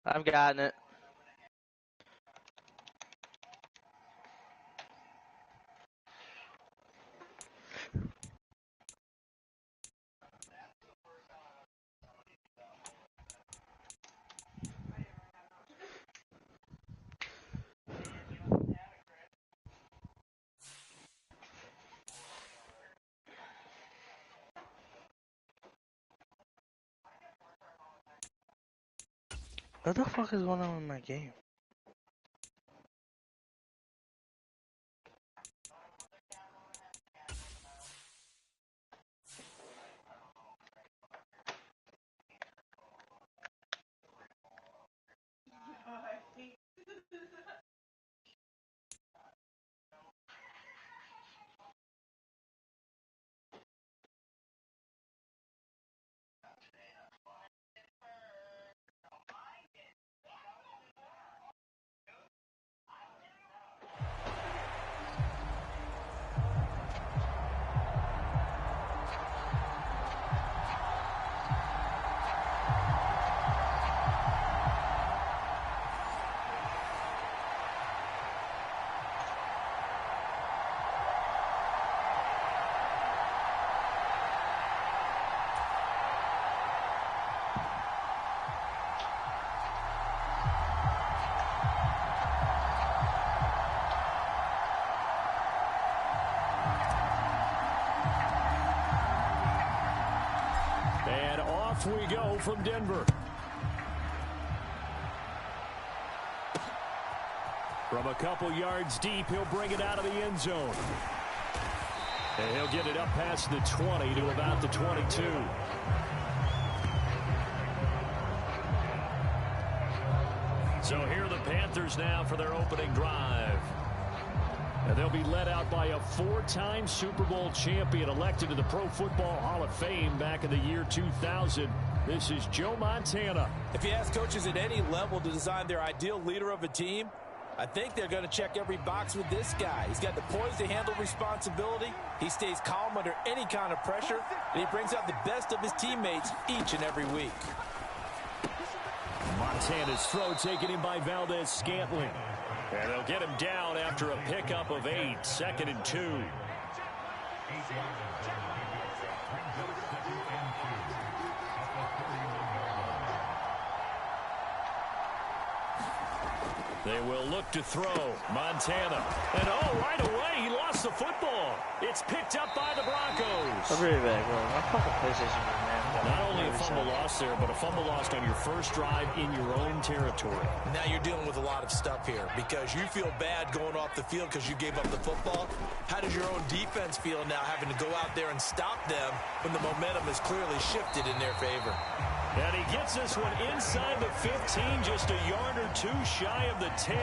I've gotten it. What the fuck is going on in my game? And off we go from Denver. From a couple yards deep, he'll bring it out of the end zone. And he'll get it up past the 20 to about the 22. So here are the Panthers now for their opening drive. And they'll be led out by a four-time Super Bowl champion elected to the Pro Football Hall of Fame back in the year 2000. This is Joe Montana. If you ask coaches at any level to design their ideal leader of a team, I think they're going to check every box with this guy. He's got the poise to handle responsibility. He stays calm under any kind of pressure, and he brings out the best of his teammates each and every week. Montana's throw taken in by Valdez-Scantling. And they'll get him down after a pickup of 8, 2nd and 2. They will look to throw. Montana. And right away, he lost the football. It's picked up by the Broncos. I'll be right back, bro. My fucking PlayStation is mad. Not only a fumble loss there, but a fumble lost on your first drive in your own territory. Now you're dealing with a lot of stuff here because you feel bad going off the field because you gave up the football. How does your own defense feel now having to go out there and stop them when the momentum is clearly shifted in their favor? And he gets this one inside the 15, just a yard or two shy of the 10.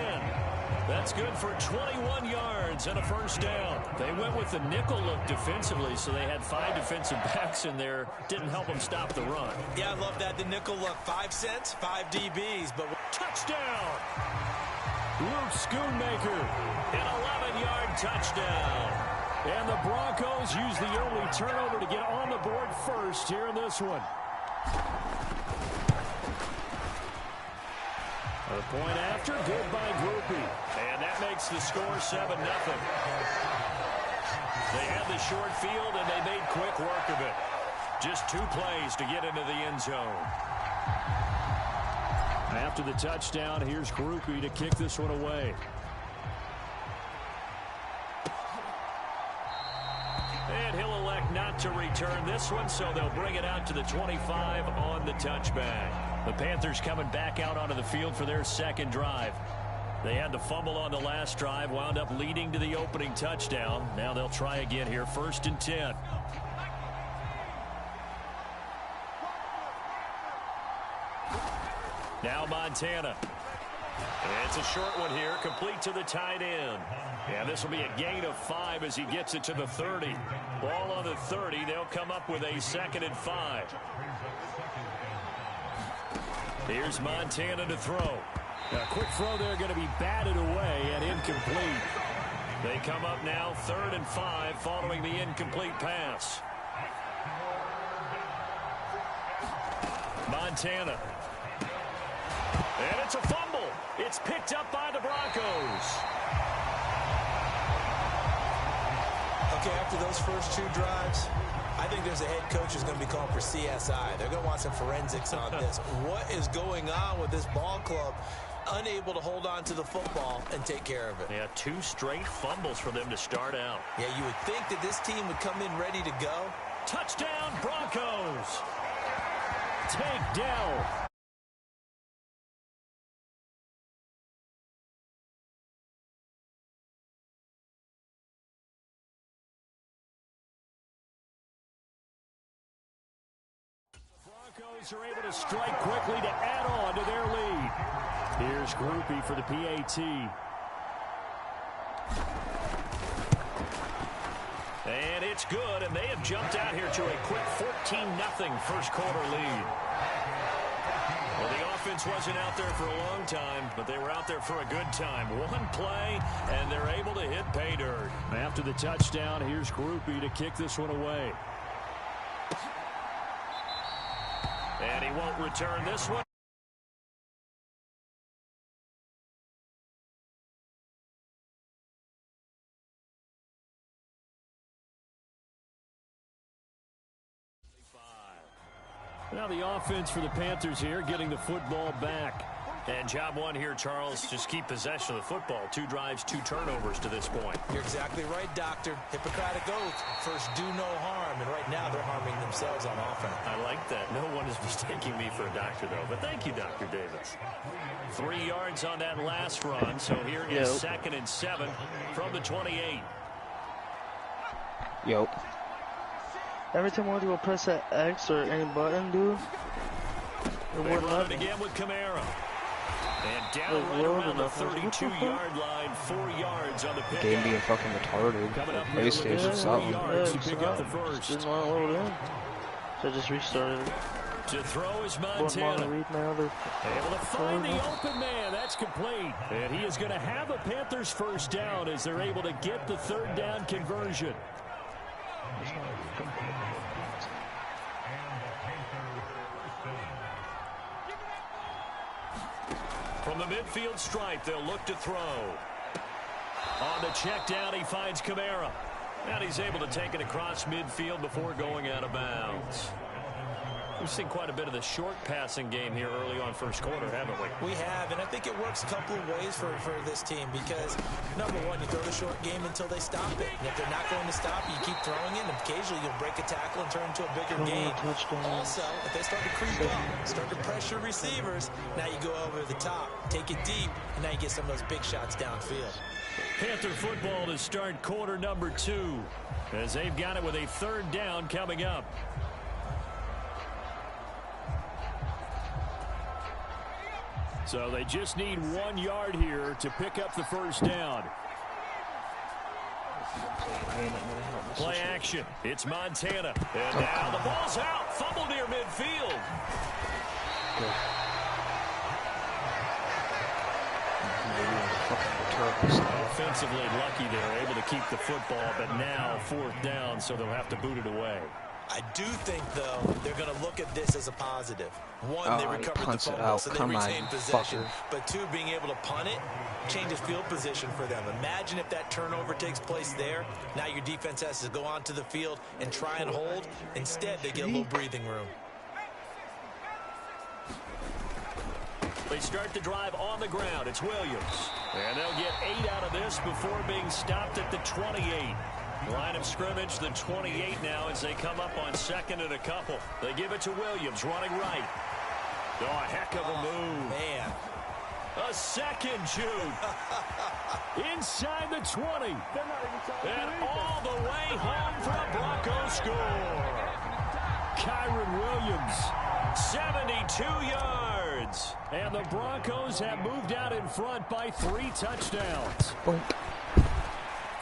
That's good for 21 yards and a first down. They went with the nickel look defensively, so they had 5 defensive backs in there. Didn't help them stop the run. Yeah, I love that. The nickel look, 5 cents, 5 DBs. But touchdown! Luke Schoonmaker, an 11-yard touchdown. And the Broncos use the early turnover to get on the board first here in this one. A point after, good by Groupie. And that makes the score 7-0. They had the short field, and they made quick work of it. Just 2 plays to get into the end zone. After the touchdown, here's Groupie to kick this one away. And he'll elect not to return this one, so they'll bring it out to the 25 on the touchback. The Panthers coming back out onto the field for their second drive. They had the fumble on the last drive, wound up leading to the opening touchdown. Now they'll try again here, 1st and 10. Now Montana. It's a short one here, complete to the tight end. And this will be a gain of 5 as he gets it to the 30. Ball on the 30, they'll come up with a 2nd and 5. Here's Montana to throw. A quick throw there going to be batted away and incomplete. They come up now 3rd and 5 following the incomplete pass. Montana. And it's a fumble. It's picked up by the Broncos. Okay, after those first 2 drives, I think there's a head coach who's going to be calling for CSI. They're going to want some forensics on this. What is going on with this ball club? Unable to hold on to the football and take care of it. Yeah, 2 straight fumbles for them to start out. Yeah, you would think that this team would come in ready to go. Touchdown, Broncos. Takedown. Broncos are able to strike quickly to add on to their lead. Here's Groupie for the PAT. And it's good, and they have jumped out here to a quick 14-0 first quarter lead. Well, the offense wasn't out there for a long time, but they were out there for a good time. One play, and they're able to hit pay dirt. After the touchdown, here's Groupie to kick this one away. And he won't return this one. Now the offense for the Panthers here, getting the football back. And job one here, Charles, just keep possession of the football. 2 drives, 2 turnovers to this point. You're exactly right, Doctor. Hippocratic oath. First, do no harm. And right now, they're harming themselves on offense. I like that. No one is mistaking me for a doctor, though. But thank you, Dr. Davis. 3 yards on that last run. So here is 2nd and 7 from the 28. Yep. Every time I want to go press that X or any button, dude, it wouldn't let me. Again with Kamara. And down right around the 32-yard line, 4 yards on the pick. Game being fucking retarded. PlayStation something. To pick up the first. Didn't want to load in. So I just restarted it. To throw is Montana. Able to find the open man. That's complete. And he is going to have a Panthers first down as they're able to get the 3rd down conversion. From the midfield stripe, they'll look to throw. On the check down, he finds Kamara. And he's able to take it across midfield before going out of bounds. We've seen quite a bit of the short passing game here early on first quarter, haven't we? We have, and I think it works a couple of ways for this team because, number one, you throw the short game until they stop it. And if they're not going to stop, you keep throwing it, and occasionally you'll break a tackle and turn into a bigger game. Also, if they start to creep up, start to pressure receivers, now you go over the top, take it deep, and now you get some of those big shots downfield. Panther football to start quarter number 2 as they've got it with a 3rd down coming up. So they just need 1 yard here to pick up the first down. Play action. It's Montana. And now the ball's out. Fumble near midfield. Offensively lucky they're able to keep the football, but now 4th down, so they'll have to boot it away. I do think, though, they're going to look at this as a positive. One, they recovered the fumble, so they retained possession. But 2, being able to punt it changes field position for them. Imagine if that turnover takes place there. Now your defense has to go onto the field and try and hold. Instead, they get a little breathing room. They start the drive on the ground. It's Williams. And they'll get 8 out of this before being stopped at the 28. Line of scrimmage, the 28 now as they come up on 2nd and a couple. They give it to Williams, running right. Oh, a heck of a move. Man. A second juke. Inside the 20. And all the way home for a Broncos score. Kyron Williams, 72 yards. And the Broncos have moved out in front by 3 touchdowns.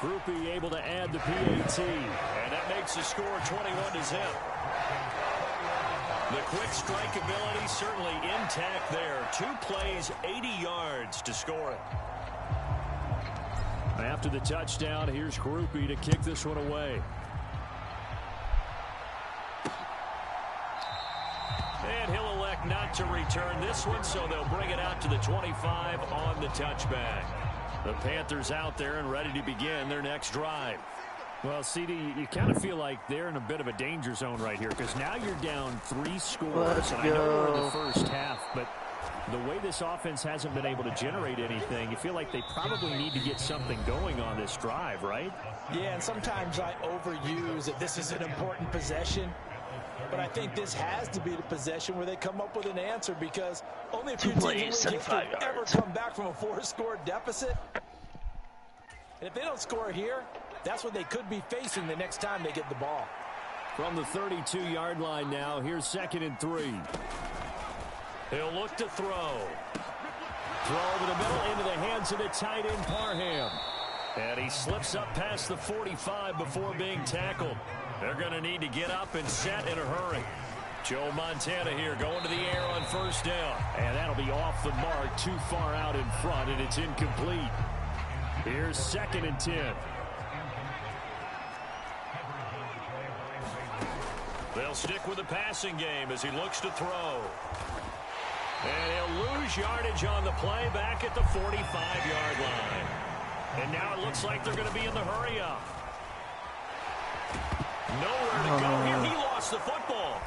Groupie able to add the PAT. And that makes the score 21-0. The quick strike ability certainly intact there. 2 plays, 80 yards to score it. After the touchdown, here's Groupie to kick this one away. And he'll elect not to return this one, so they'll bring it out to the 25 on the touchback. The Panthers out there and ready to begin their next drive. Well, CD, you kind of feel like they're in a bit of a danger zone right here because now you're down 3 scores. And I know we're in the first half, but the way this offense hasn't been able to generate anything, you feel like they probably need to get something going on this drive, right? Yeah, and sometimes I overuse that this is an important possession. But I think this has to be the possession where they come up with an answer because only a few teams in history ever come back from a 4-score deficit. And if they don't score here, that's what they could be facing the next time they get the ball. From the 32-yard line now, here's 2nd and 3. He'll look to throw. Throw over the middle into the hands of the tight end, Parham. And he slips up past the 45 before being tackled. They're going to need to get up and set in a hurry. Joe Montana here going to the air on 1st down. And that'll be off the mark, too far out in front, and it's incomplete. Here's 2nd and 10. They'll stick with the passing game as he looks to throw. And he'll lose yardage on the play back at the 45-yard line. And now it looks like they're going to be in the hurry-up. Nowhere to go here. He lost the football.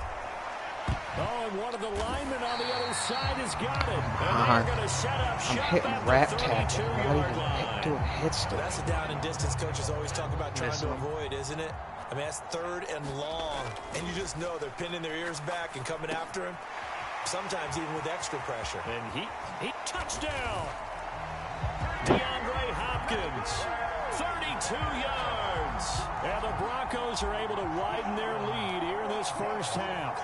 Oh, and one of the linemen on the other side has got it. And they're going to set up shop at the 32-yard line. Doing hit stuff. That's a down and distance coaches always talk about trying to avoid, isn't it? I mean, that's 3rd and long. And you just know they're pinning their ears back and coming after him. Sometimes even with extra pressure. And he touchdown. DeAndre Hopkins, 32 yards. And the Broncos are able to widen their lead here in this first half.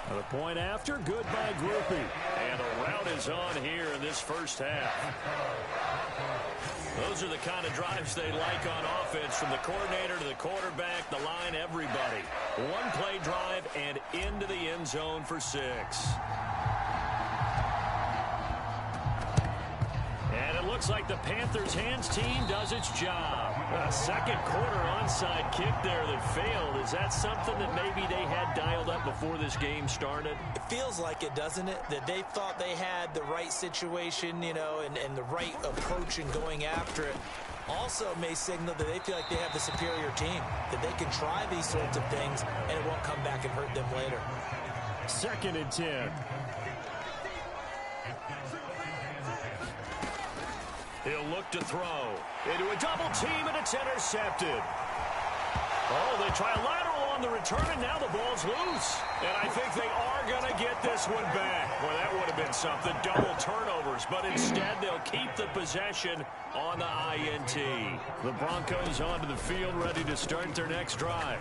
The point after, good by Groupie. And the route is on here in this first half. Those are the kind of drives they like on offense, from the coordinator to the quarterback, the line, everybody. One play drive and into the end zone for 6. And it looks like the Panthers' hands team does its job. A second quarter onside kick there that failed. Is that something that maybe they had dialed up before this game started? It feels like it, doesn't it? That they thought they had the right situation, you know, and the right approach in going after it. Also may signal that they feel like they have the superior team, that they can try these sorts of things and it won't come back and hurt them later. 2nd and 10. He'll look to throw into a double team, and it's intercepted. Oh, they try a lateral on the return, and now the ball's loose. And I think they are going to get this one back. Well, that would have been something, double turnovers. But instead, they'll keep the possession on the INT. The Broncos onto the field, ready to start their next drive.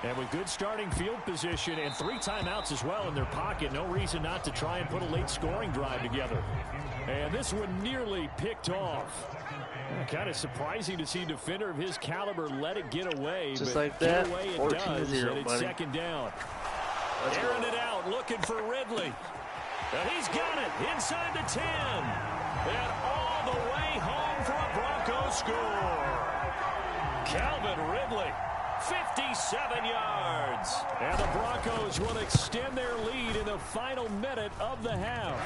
And with good starting field position and 3 timeouts as well in their pocket, no reason not to try and put a late scoring drive together. And this one nearly picked off. Kind of surprising to see a defender of his caliber let it get away. Just but like that, get away it 14-0, does, and it's buddy. 2nd down. Airing it out, looking for Ridley. And he's got it inside the 10. And all the way home for a Broncos score. Calvin Ridley, 57 yards. And the Broncos will extend their lead in the final minute of the half.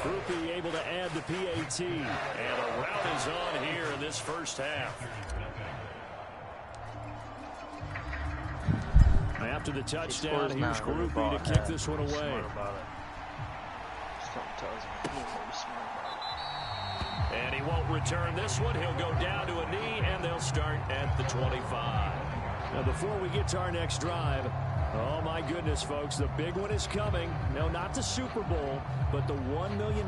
Groupie able to add the PAT. And a route is on here in this first half. After the touchdown, here's Groupie to kick this one away. And he won't return this one. He'll go down to a knee, and they'll start at the 25. Now, before we get to our next drive, oh, my goodness, folks, the big one is coming. No, not the Super Bowl, but the $1 million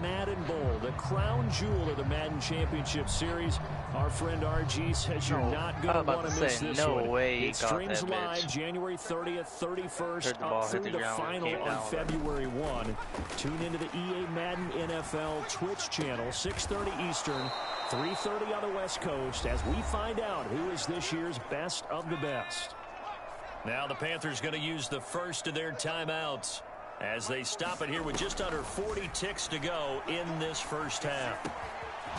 Madden Bowl, the crown jewel of the Madden Championship Series. Our friend RG says you're not going to want to miss this one. No way It streams live January 30th, 31st, up through the final on February 1. Tune into the EA Madden NFL Twitch channel, 6:30 Eastern, 3:30 on the West Coast, as we find out who is this year's best of the best. Now the Panthers going to use the first of their timeouts as they stop it here with just under 40 ticks to go in this first half.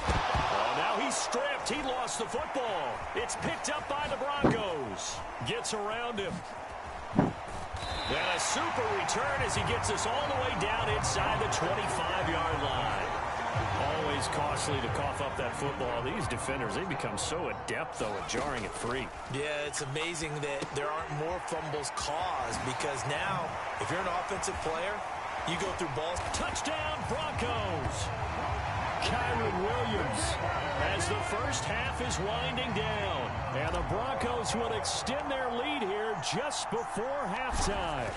Oh, now he's stripped. He lost the football. It's picked up by the Broncos. Gets around him. And a super return as he gets us all the way down inside the 25-yard line. Always costly to cough up that football. These defenders, they become so adept, though, at jarring it free. Yeah, it's amazing that there aren't more fumbles caused because now, if you're an offensive player, you go through balls. Touchdown, Broncos. Kyron Williams as the first half is winding down. And the Broncos will extend their lead here just before halftime.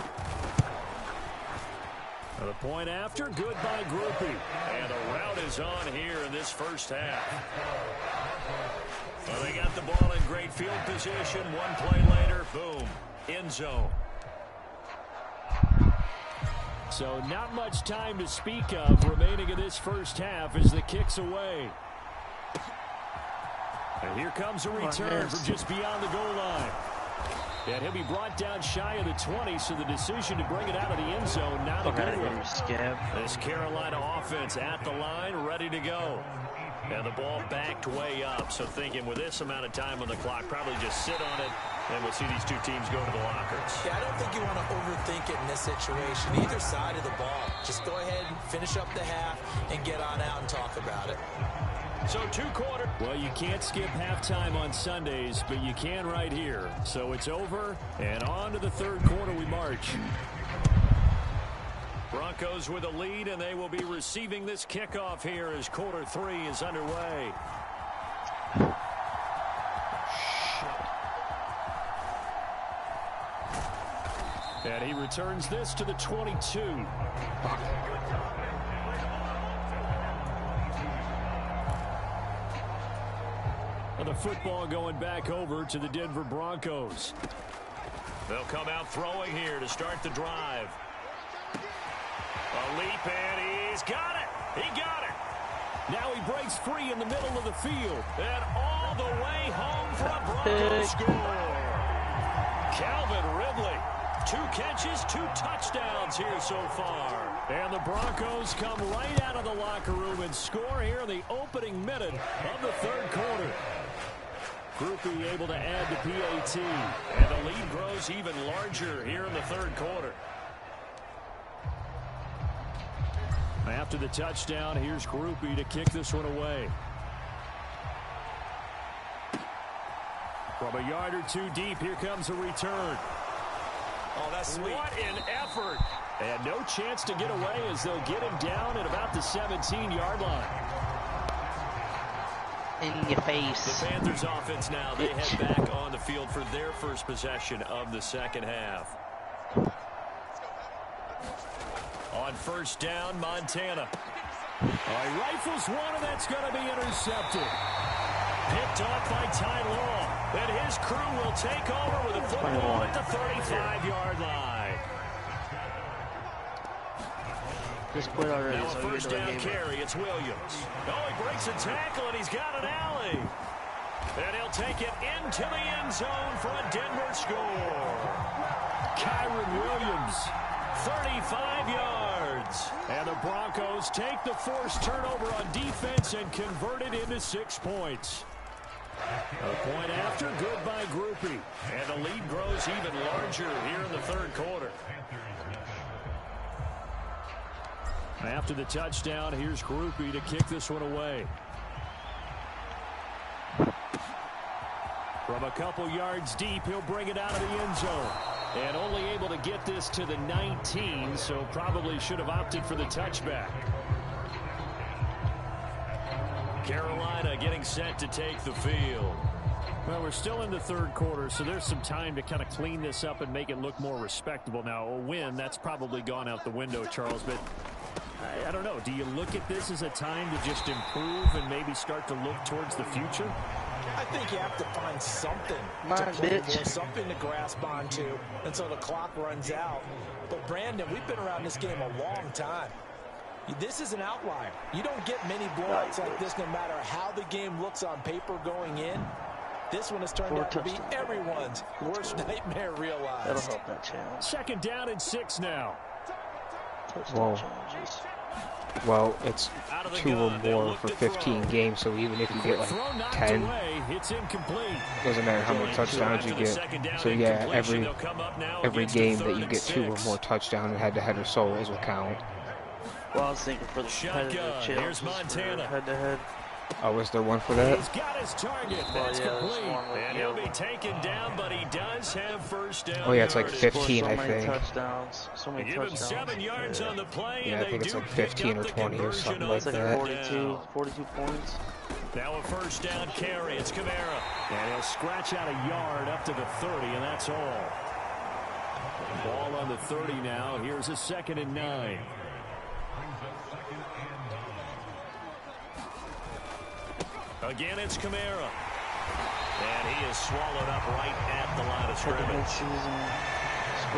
The point after, good by Groupie. And the route is on here in this first half. Well, they got the ball in great field position. One play later, boom, end zone. So not much time to speak of remaining in this first half as the kick's away. And here comes a return from just beyond the goal line. And he'll be brought down shy of the 20, so the decision to bring it out of the end zone, not a good one. This Carolina offense at the line, ready to go. And the ball backed way up, so thinking with this amount of time on the clock, probably just sit on it, and we'll see these two teams go to the lockers. Yeah, I don't think you want to overthink it in this situation. Either side of the ball. Just go ahead and finish up the half and get on out and talk about it. So 2 quarters. Well, you can't skip halftime on Sundays, but you can right here. So it's over, and on to the third quarter we march. Broncos with a lead, and they will be receiving this kickoff here as quarter 3 is underway. And he returns this to the 22. The football going back over to the Denver Broncos. They'll come out throwing here to start the drive. A leap, and he's got it. He got it. Now he breaks free in the middle of the field. And all the way home for a Broncos score. Calvin Ridley. 2 catches, 2 touchdowns here so far. And the Broncos come right out of the locker room and score here in the opening minute of the third quarter. Groupie able to add the PAT. And the lead grows even larger here in the third quarter. After the touchdown, here's Groupie to kick this one away. From a yard or 2 deep, here comes a return. Oh, that's sweet. What an effort. And no chance to get away as they'll get him down at about the 17-yard line. In your face. The Panthers offense now, they head back on the field for their first possession of the second half. On first down, Montana. He rifles one, and that's going to be intercepted. Picked off by Ty Law. And his crew will take over with a football at the 35-yard line. Just quit already. Now a first down carry. It's Williams. Oh, he breaks a tackle, and he's got an alley. And he'll take it into the end zone for a Denver score. Kyron Williams, 35 yards. And the Broncos take the forced turnover on defense and convert it into 6 points. A point after, good by Groupie. And the lead grows even larger here in the third quarter. After the touchdown, here's Groupie to kick this one away. From a couple yards deep, he'll bring it out of the end zone. And only able to get this to the 19, so probably should have opted for the touchback. Carolina getting set to take the field. Well, we're still in the third quarter, so there's some time to kind of clean this up and make it look more respectable. Now, a win, that's probably gone out the window, Charles, but I don't know. Do you look at this as a time to just improve and maybe start to look towards the future? I think you have to find something to play for, something to grasp onto until the clock runs out. But, Brandon, we've been around this game a long time. This is an outlier. You don't get many blowouts like this no matter how the game looks on paper going in. This one has turned out to be everyone's worst nightmare realized. That'll help that challenge. Second down and 6 now. Touchdown challenges. Well, it's 2 or more for 15 games, so even if you get like 10, doesn't matter how many touchdowns you get. So yeah, every game that you get 2 or more touchdowns, head-to-head or solos will count. Well, I was thinking for the competitive challenges, head-to-head. Oh, is there one for that? He's got his target. That's complete. And he'll be taken down, but he does have first down. Oh yeah, it's like 15, I think. Touchdowns. So many touchdowns. 7 yards on the play. Yeah, I think it's like 15 or 20 or something like that. 42 points. Now a first down carry. It's Kamara. And he'll scratch out a yard up to the 30, and that's all. Ball on the 30 now. Here's a 2nd and 9. Again, it's Kamara. And he is swallowed up right at the line of scrimmage.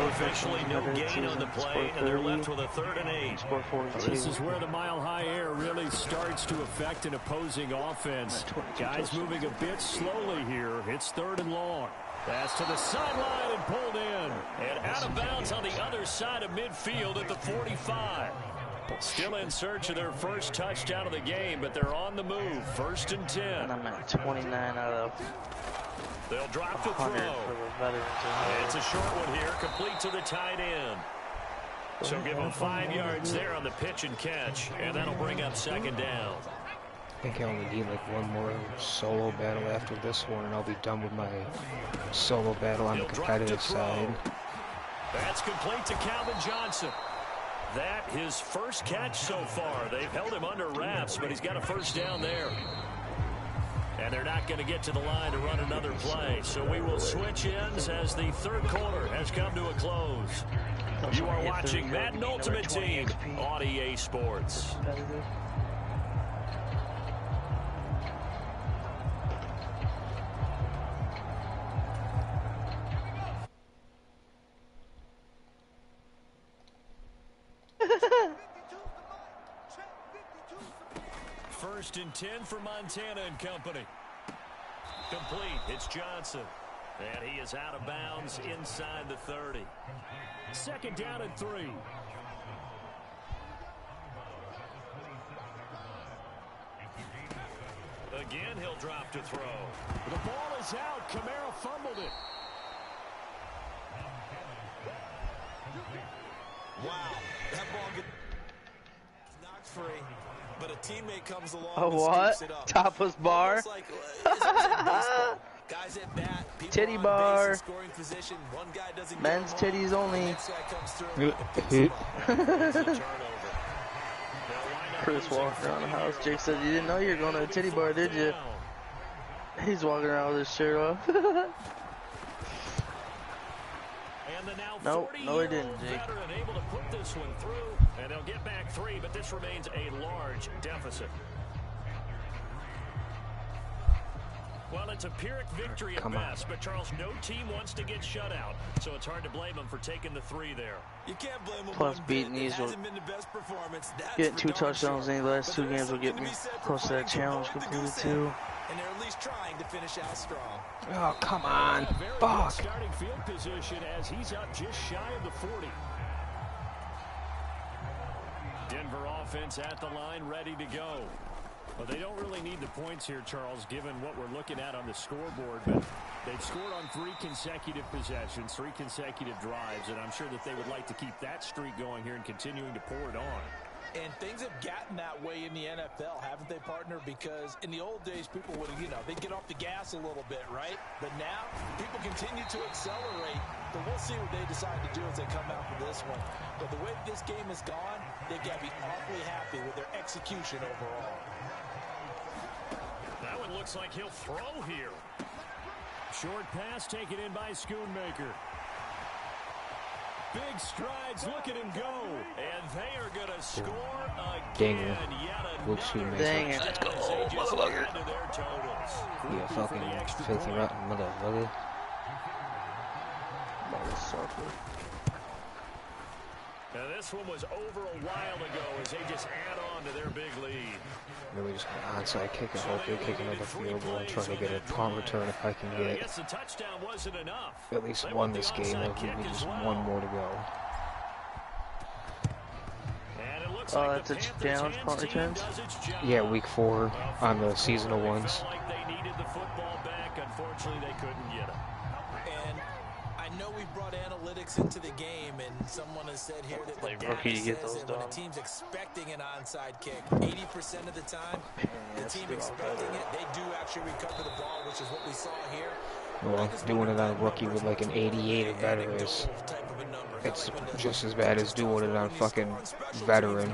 Officially no gain on the play, and they're left with a 3rd and 8. This is where the mile-high air really starts to affect an opposing offense. Guys moving a bit slowly here. It's 3rd and long. Pass to the sideline and pulled in. And out of bounds on the other side of midfield at the 45. Still in search of their first touchdown of the game, but they're on the move. 1st and 10. And I'm at 29 out of They'll drop the throw. For the veterans. It's a short one here, complete to the tight end. So give him 5 yards there on the pitch and catch, and that'll bring up 2nd down. I think I only need like one more solo battle after this one, and I'll be done with my solo battle on the competitive side. That's complete to Calvin Johnson. That his first catch so far. They've held him under wraps, but he's got a first down there. And they're not going to get to the line to run another play. So we will switch ends as the 3rd quarter has come to a close. You are watching Madden Ultimate Team on EA Sports. First and 10 for Montana and company. Complete. It's Johnson. And he is out of bounds inside the 30. 2nd down and 3. Again, he'll drop to throw. The ball is out. Kamara fumbled it. Wow. That ball gets knocked free. But a teammate comes along A and what? scoops it up. Topless bar? Like, guys at bat, Titty bar. base, scoring position. One guy doesn't Men's get titties only. Next guy comes through and picks him up. Chris walking around the house. Jake said, "You didn't know you were going to a titty bar, did you?" He's walking around with his shirt off. Nope, no he didn't, Jake. Able to put this one through, and they'll get back 3, but this remains a large deficit. Well, it's a Pyrrhic victory at best, but Charles, no team wants to get shut out, so it's hard to blame them for taking the 3 there. You can't blame them. Plus, beating these will get 2 touchdowns in the last 2 games will get me close to that challenge completed too. And they're at least trying to finish out strong. Oh, come on. Fuck. Starting field position as he's up just shy of the 40. Denver offense at the line, ready to go. Well, they don't really need the points here, Charles, given what we're looking at on the scoreboard. But they've scored on 3 consecutive possessions, 3 consecutive drives, and I'm sure that they would like to keep that streak going here and continuing to pour it on. And things have gotten that way in the NFL, haven't they, partner? Because in the old days, people would, they'd get off the gas a little bit, right? But now, people continue to accelerate. But we'll see what they decide to do as they come out for this one. But the way this game has gone, they've got to be awfully happy with their execution overall. That one looks like he'll throw here. Short pass taken in by Schoonmaker. Big strides, look at him go. And they are going to score again. Dang it. Let's go, motherfucker. You fucking filthy rotten motherfucker. Motherfucker. Now this one was over a while ago as they just add on to their big lead. Really just an onside kick and hopefully kick another field goal and trying to get a punt return if I can get at least one this game. I'll give me just one more to go. looks Oh, like that's the a Panthers challenge hands punt team returns? does its job. Yeah, week 4 on the seasonal They ones. felt like they needed the football back. Unfortunately, they couldn't get it. And I know we've brought analytics into the game, and someone has said here that the Like data rookie to get says those that when a done. team's expecting an onside kick, 80% of the time, the team expecting it, they do actually recover the ball, which is what we saw here. Well, doing it on a rookie with like an 88 or better is, it's just as bad as doing it on fucking veteran.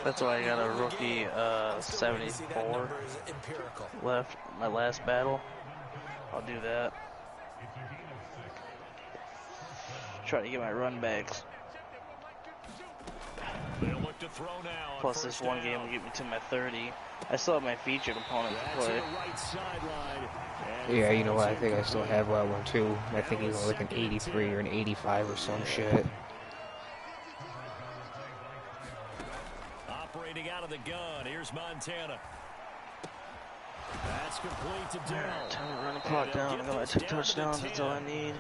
That's why I got a rookie 74 left. My last battle. I'll do that. Try to get my run backs. They'll look to throw now. Plus this one game will get me to my 30. I still have my featured opponent to play. Yeah, you know what, I think I still have that one too. I think he's like an 83 or an 85 or some shit. Operating out of the gun, here's Montana. That's complete to Dell. Time to run the clock down. I got my 2 touchdowns. That's all I need.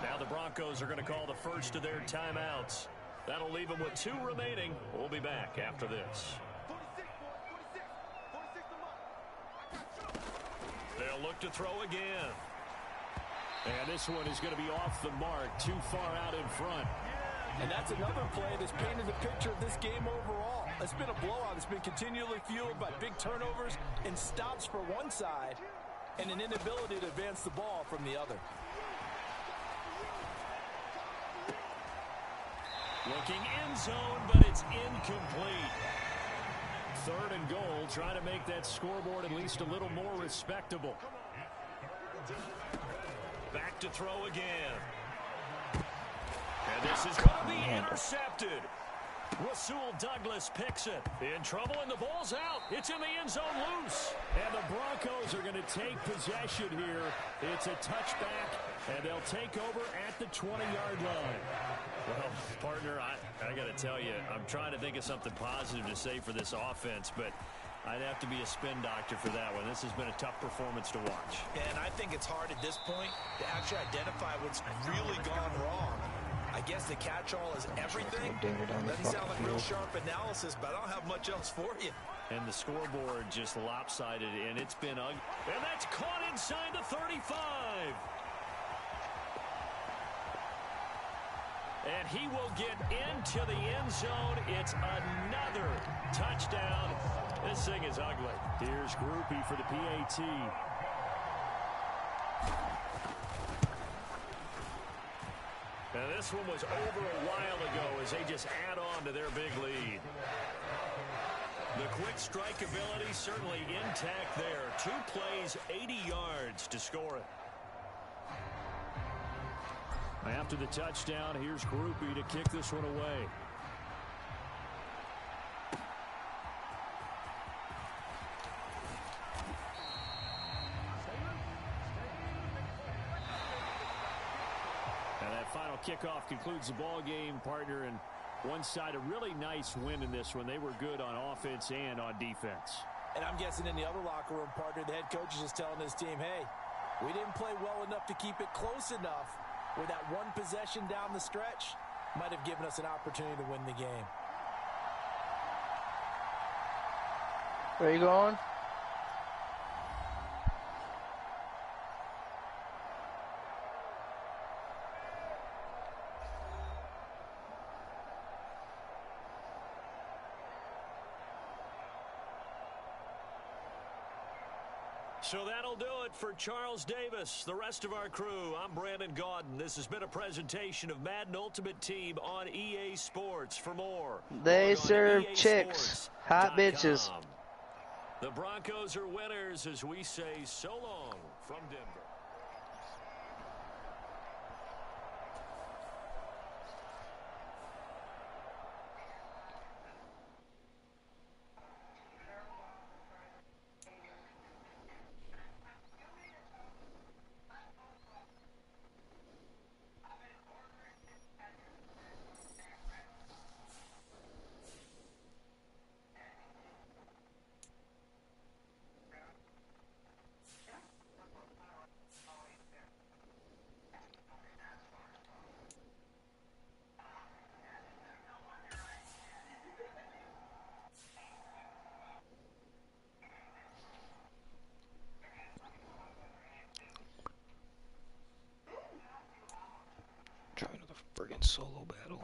Now the Broncos are going to call the first of their timeouts. That'll leave them with 2 remaining. We'll be back after this. They'll look to throw again. And this one is going to be off the mark, too far out in front. And that's another play that's painted the picture of this game overall. It's been a blowout. It's been continually fueled by big turnovers and stops for one side and an inability to advance the ball from the other. Looking end zone, but it's incomplete. 3rd and goal, trying to make that scoreboard at least a little more respectable. Back to throw again. And this is going to be intercepted. Rasul Douglas picks it. In trouble, and the ball's out. It's in the end zone loose. And the Broncos are going to take possession here. It's a touchback, and they'll take over at the 20-yard line. Well, partner, I got to tell you, I'm trying to think of something positive to say for this offense, but I'd have to be a spin doctor for that one. This has been a tough performance to watch. And I think it's hard at this point to actually identify what's really gone wrong. I guess the catch-all is everything. Doesn't sound like real sharp analysis, but I don't have much else for you. And the scoreboard just lopsided, and it's been ugly. And that's caught inside the 35. And he will get into the end zone. It's another touchdown. This thing is ugly. Here's Groupie for the PAT. Now this one was over a while ago as they just add on to their big lead. The quick strike ability certainly intact there. 2 plays, 80 yards to score it. After the touchdown, here's Groupie to kick this one away. And that final kickoff concludes the ball game, partner, and one side a really nice win in this one. They were good on offense and on defense. And I'm guessing in the other locker room, partner, the head coach is just telling his team, hey, we didn't play well enough to keep it close enough where that one possession down the stretch might have given us an opportunity to win the game. Where you going? So that'll do it for Charles Davis, the rest of our crew. I'm Brandon Gaudin. This has been a presentation of Madden Ultimate Team on EA Sports. For more, they serve chicks, hot bitches. The Broncos are winners as we say so long from Denver. solo battle.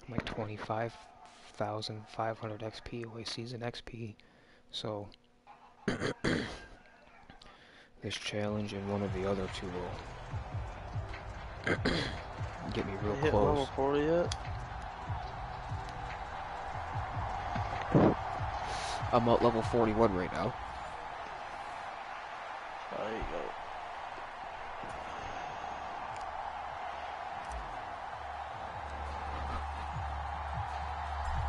I'm like 25,500 XP away season XP, so this challenge and one of the other two will get me real hit close. level 40 yet? I'm at level 41 right now. There you go.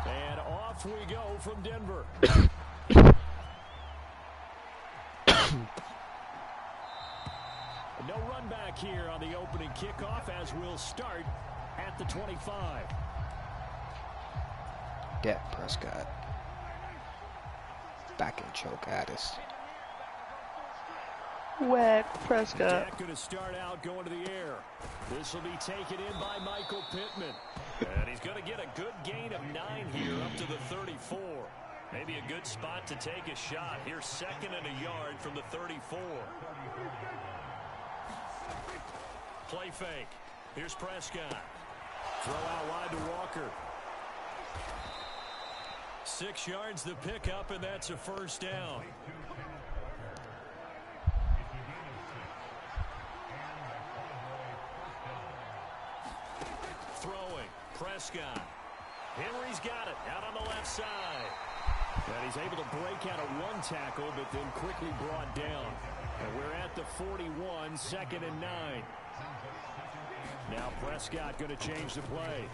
And off we go from Denver. No run back here on the opening kickoff as we'll start at the 25. Dak Prescott. Back and choke at us. Whack Prescott. Dak going to start out going to the air. This will be taken in by Michael Pittman. And he's going to get a good gain of 9 here up to the 34. Maybe a good spot to take a shot. Here's 2nd and a yard from the 34. Play fake. Here's Prescott. Throw out wide to Walker. 6 yards the pickup, and that's a first down. Throwing. Prescott. Henry's got it. Out on the left side. And he's able to break out of 1 tackle, but then quickly brought down. And we're at the 41, 2nd and 9. Now Prescott going to change the play.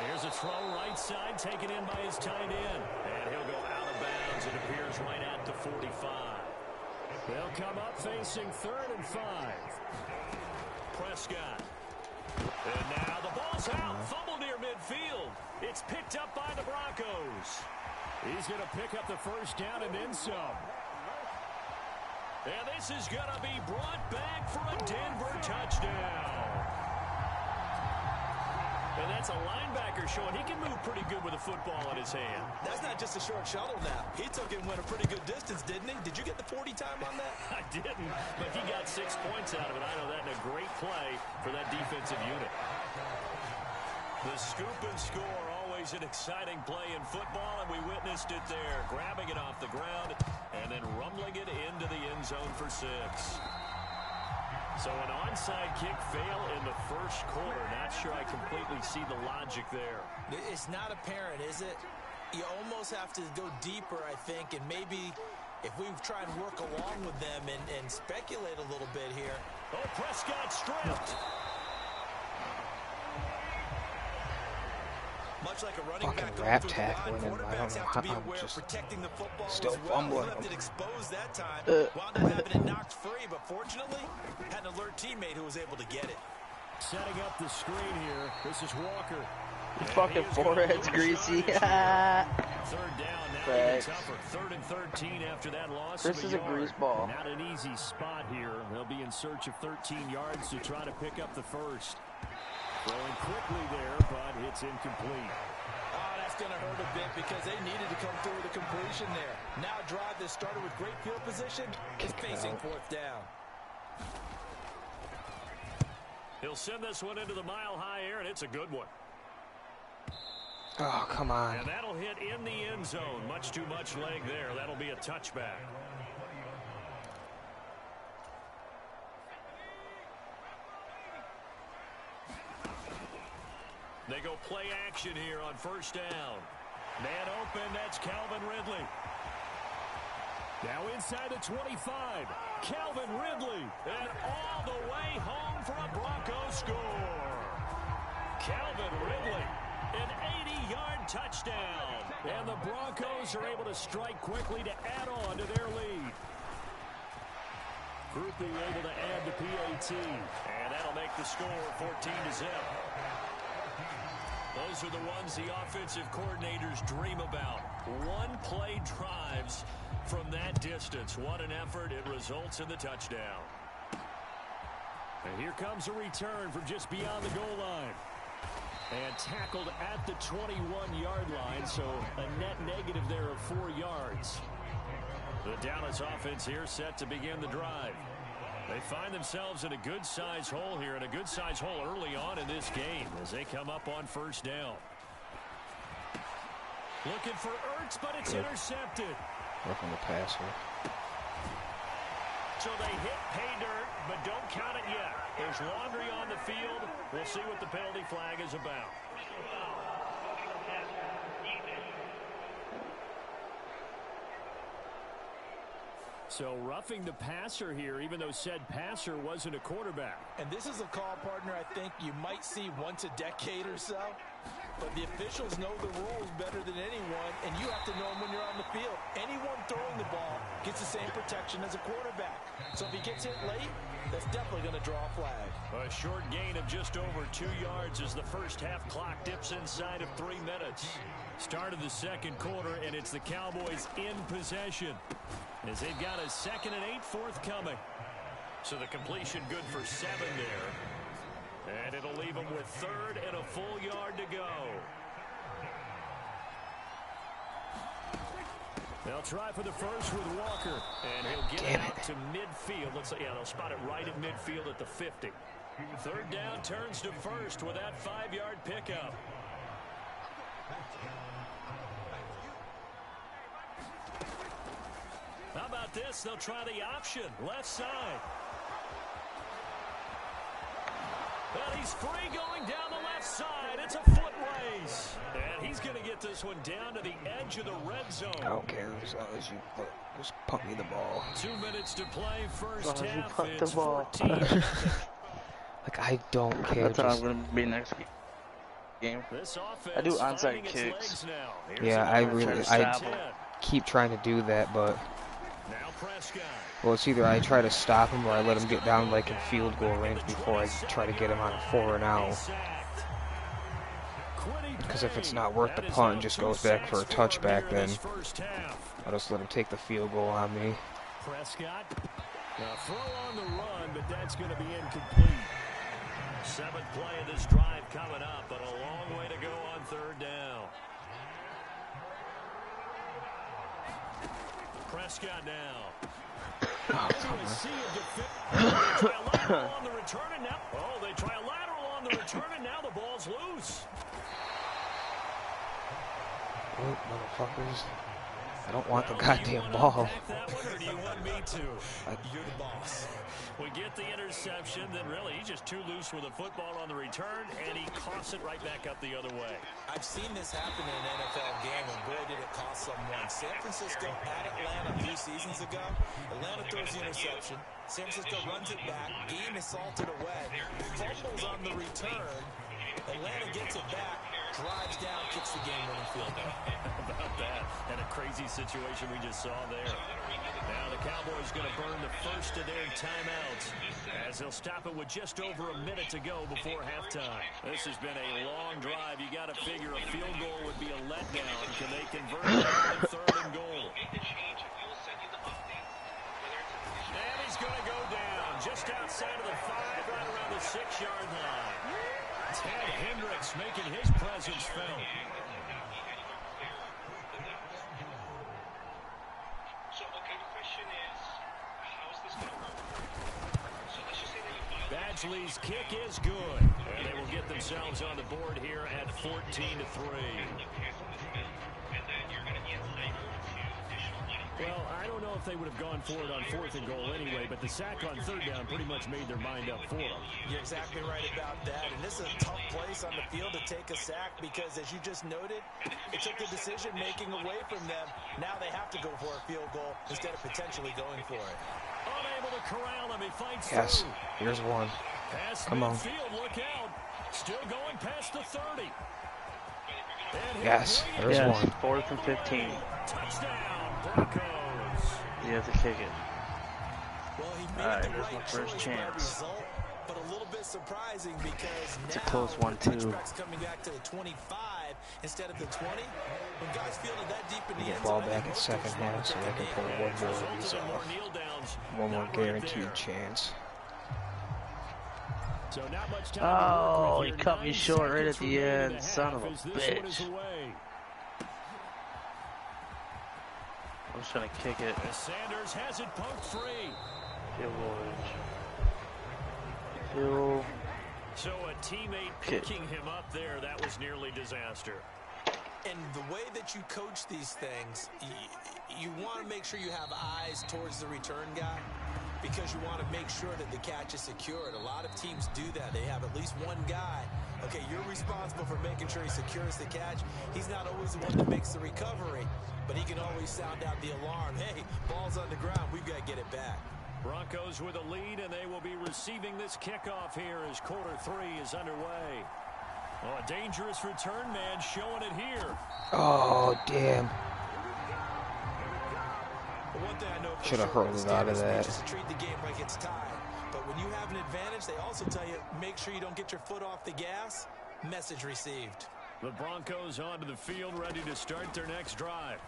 Here's a throw right side, taken in by his tight end. And he'll go out of bounds. It appears right at the 45. They'll come up facing 3rd and 5. Prescott. And now the ball's out. Fumble near midfield. It's picked up by the Broncos. He's going to pick up the first down and then some. And this is going to be brought back for a Denver touchdown. And that's a linebacker showing he can move pretty good with a football in his hand. That's not just a short shuttle now. He took it and went a pretty good distance, didn't he? Did you get the 40 time on that? I didn't, but he got 6 points out of it. I know that in a great play for that defensive unit. The scoop and score, always an exciting play in football, and we witnessed it there. Grabbing it off the ground and then rumbling it into the end zone for 6. So an onside kick fail in the first quarter. Not sure I completely see the logic there. It's not apparent, is it? You almost have to go deeper, I think, and maybe if we try and work along with them and speculate a little bit here. Oh, Prescott stripped. Much like a running Fucking back rap going tackling through him. the I line, don't quarterbacks know have how to be I'm aware just of protecting the football still as well. fumbling. Left it exposed that time. Wound up having it knocked free, but fortunately had an alert teammate who was able to get it. Setting up the screen here. This is Walker. Your fucking forehead's greasy. 3rd down now, even tougher. 3rd and 13 after that loss. This is a grease ball. Not an easy spot here. They'll be in search of 13 yards to try to pick up the first. Throwing quickly there, but it's incomplete. Oh, that's going to hurt a bit because they needed to come through with a completion there. Now a drive that started with great field position is facing 4th down. He'll send this one into the mile-high air, and it's a good one. Oh, come on. And that'll hit in the end zone. Much too much leg there. That'll be a touchback. They go play action here on 1st down. Man open, that's Calvin Ridley. Now inside the 25. Calvin Ridley. And all the way home for a Broncos score. Calvin Ridley. An 80-yard touchdown. And the Broncos are able to strike quickly to add on to their lead. Groupie able to add the PAT. And that'll make the score 14-0. Those are the ones the offensive coordinators dream about. One-play drives from that distance. What an effort. It results in the touchdown. And here comes a return from just beyond the goal line. And tackled at the 21-yard line, so a net negative there of 4 yards. The Dallas offense here set to begin the drive. They find themselves in a good-sized hole here, and a good-sized hole early on in this game as they come up on first down. Looking for Ertz, but it's intercepted. Roughing the passer. So they hit pay dirt, but don't count it yet. There's laundry on the field. We'll see what the penalty flag is about. So roughing the passer here, even though said passer wasn't a quarterback. And this is a call, partner, I think you might see once a decade or so. But the officials know the rules better than anyone, and you have to know them when you're on the field. Anyone throwing the ball gets the same protection as a quarterback. So if he gets hit late, that's definitely going to draw a flag. A short gain of just over 2 yards as the first half clock dips inside of 3 minutes. Start of the second quarter, and it's the Cowboys in possession, as they've got a 2nd and 8 forthcoming. So the completion good for 7 there. And it'll leave them with 3rd and a full yard to go. They'll try for the first with Walker. And he'll get it out to midfield. Looks like, yeah, they'll spot it right at midfield at the 50. 3rd down turns to first with that 5-yard pickup. How about this? They'll try the option. Left side. Well, he's free going down the left side. It's a foot race. And he's going to get this one down to the edge of the red zone. I don't care as long as you just pump me the ball. 2 minutes to play first half. Pump It's the ball. 14. Like, I don't care. That's how I'm going to be next game. This I do offense onside finding its kicks. legs now. Here's Yeah, I stop him. keep trying to do that, but Now Prescott. well, it's either I try to stop him or I let him get down like in field goal range before I try to get him on a 4 and out. Because if it's not worth the punt and just goes back for a touchback, then I'll just let him take the field goal on me. Prescott, a throw on the run, but that's going to be incomplete. 7th play of this drive coming up, but a long way to go on 3rd down. Prescott now. On the return and now. Oh, they try a lateral on the return and now the ball's loose. Oh, motherfuckers. I don't want the goddamn ball. That one, or do you want me to? You're the boss. We get the interception, then really he's just too loose with a football on the return, and he coughs it right back up the other way. I've seen this happen in an NFL game, and boy, did it cost someone. San Francisco at Atlanta a few seasons ago. Atlanta throws the interception. San Francisco runs it back. Game is salted away. Fumbles on the return. Atlanta gets it back, drives down, kicks the game-winning field goal. About that, and a crazy situation we just saw there. Now the Cowboys going to burn the first of their timeouts as they'll stop it with just over a minute to go before halftime. This has been a long drive. You got to figure a field goal would be a letdown. Can they convert it on 3rd and goal? And he's going to go down just outside of the 5, right around the 6-yard line. Ted Hendricks making his presence felt. Badgley's kick is good, and they will get themselves on the board here at 14-3. Well, I don't know if they would have gone for it on 4th and goal anyway, but the sack on 3rd down pretty much made their mind up for them. You're exactly right about that, and this is a tough place on the field to take a sack because, as you just noted, it took the decision-making away from them. Now they have to go for a field goal instead of potentially going for it. Unable to corral him, he fights Yes, through. here's one. Past Come on. midfield, look out. Still going past the 30. Yes, there's one. 4th and 15. Touchdown, Broncos. You have to kick it. Well, he made Alright, the here's my right first choice by chance. result, but a little bit surprising because It's a now close one, the too. touchback's coming back to the 25 instead of the 20. When guys fielded that deep in the Get end ball zone, back in most second teams want half to so take I a can knee. pull one more of these Resulted in more off. kneel downs. One more Not right guaranteed there. chance. So not much time Oh, to he work with cut here. me 9 short right at seconds the remaining end. in the Son half of a as this one is bitch. away. I was just gonna kick it. As Sanders has it poked free. So a teammate picking him up there, that was nearly disaster. And the way that you coach these things, you want to make sure you have eyes towards the return guy because you want to make sure that the catch is secured. A lot of teams do that. They have at least one guy. Okay, you're responsible for making sure he secures the catch. He's not always the one that makes the recovery, but he can always sound out the alarm. Hey, ball's on the ground. We've got to get it back. Broncos with a lead, and they will be receiving this kickoff here as quarter 3 is underway. Oh, a dangerous return man showing it here. Oh, damn. One thing I know should have hurled it out of that. Just to treat the game like it's tied. But when you have an advantage, they also tell you, make sure you don't get your foot off the gas. Message received. The Broncos onto the field, ready to start their next drive.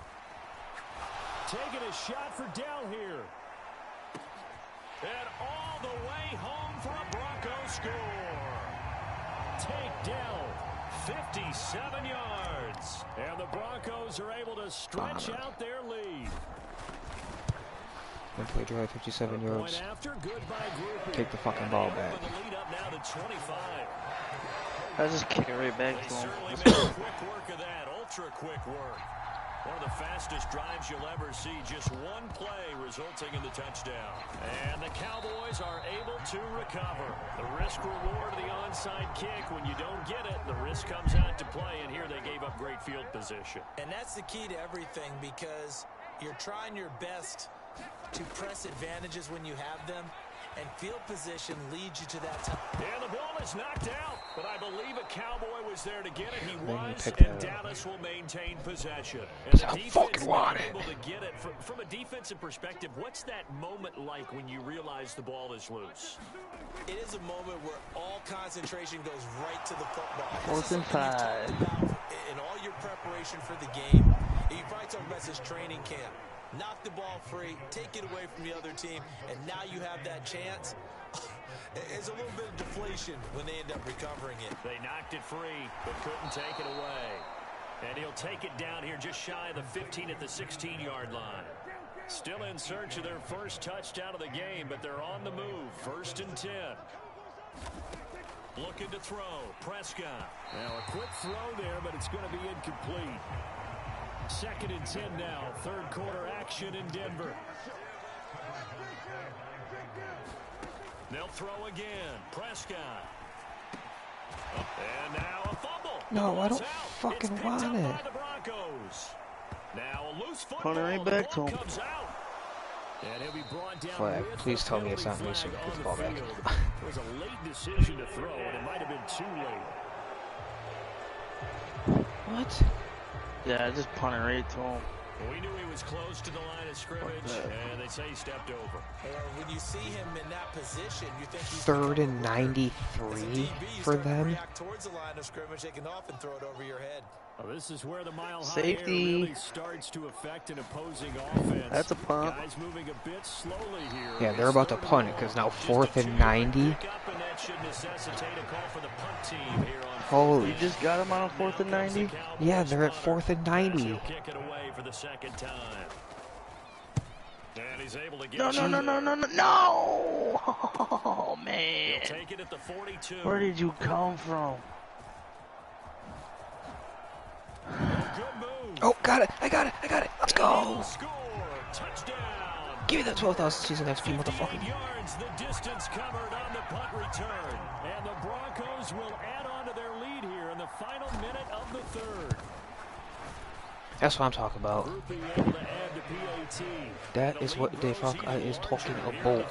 Taking a shot for Dell here. And all the way home for a Bronco score. Take down 57 yards. And the Broncos are able to stretch out their lead. One play drive, 57 yards. After, take the fucking ball back. I just kick it right back to him. Quick work of that, ultra quick work. One of the fastest drives you'll ever see. Just one play resulting in the touchdown. And the Cowboys are able to recover. The risk reward of the onside kick. When you don't get it, the risk comes out to play. And here they gave up great field position. And that's the key to everything because you're trying your best to press advantages when you have them. And field position leads you to that time. And the ball is knocked out. But I believe a Cowboy was there to get it. He was, and Dallas will maintain possession. And the defense not able to get it. From a defensive perspective, what's that moment like when you realize the ball is loose? It is a moment where all concentration goes right to the football. 4th and 5. In all your preparation for the game, you probably talk about this training camp. Knock the ball free, take it away from the other team, and now you have that chance. It's a little bit of deflation when they end up recovering it. They knocked it free, but couldn't take it away. And he'll take it down here just shy of the 15 at the 16-yard line. Still in search of their first touchdown of the game, but they're on the move. 1st and 10. Looking to throw. Prescott. Now a quick throw there, but it's going to be incomplete. 2nd and 10 now. 3rd quarter action in Denver. They'll throw again. Prescott. And now a fumble. No, I don't fucking want it. Now a loose football. Punting right back to him. And he'll be brought down. Flag. Please tell me it's not me so we can put the ball back. It was a late decision to throw, and it might have been too late. What? Yeah, I just punted right to him. We knew he was close to the line of scrimmage, and they say he stepped over. When you see him in that position, you think he's 3rd and 93 for them. Towards the line of scrimmage, they can often throw it over your head. Well, this is where the mile-high safety really starts to affect an opposing offense. That's a punt. Guys moving a bit slowly here. Yeah, they're about to punt it because now 4th and 90. Holy. You just got him on a 4th and 90? Yeah, they're at 4th and 90. Kick it away for the 2nd time. And he's able to get No! Oh, man. He'll take it at the 42. Where did you come from? Oh, got it. I got it. Let's go. Touchdown. Give me that 12,000 season XP, motherfucker. Yards, the distance covered on the punt return. And the Broncos will add on to their lead here in the final minute of the 3rd. That's what I'm talking about. That is what Dave Hawkeye is talking about.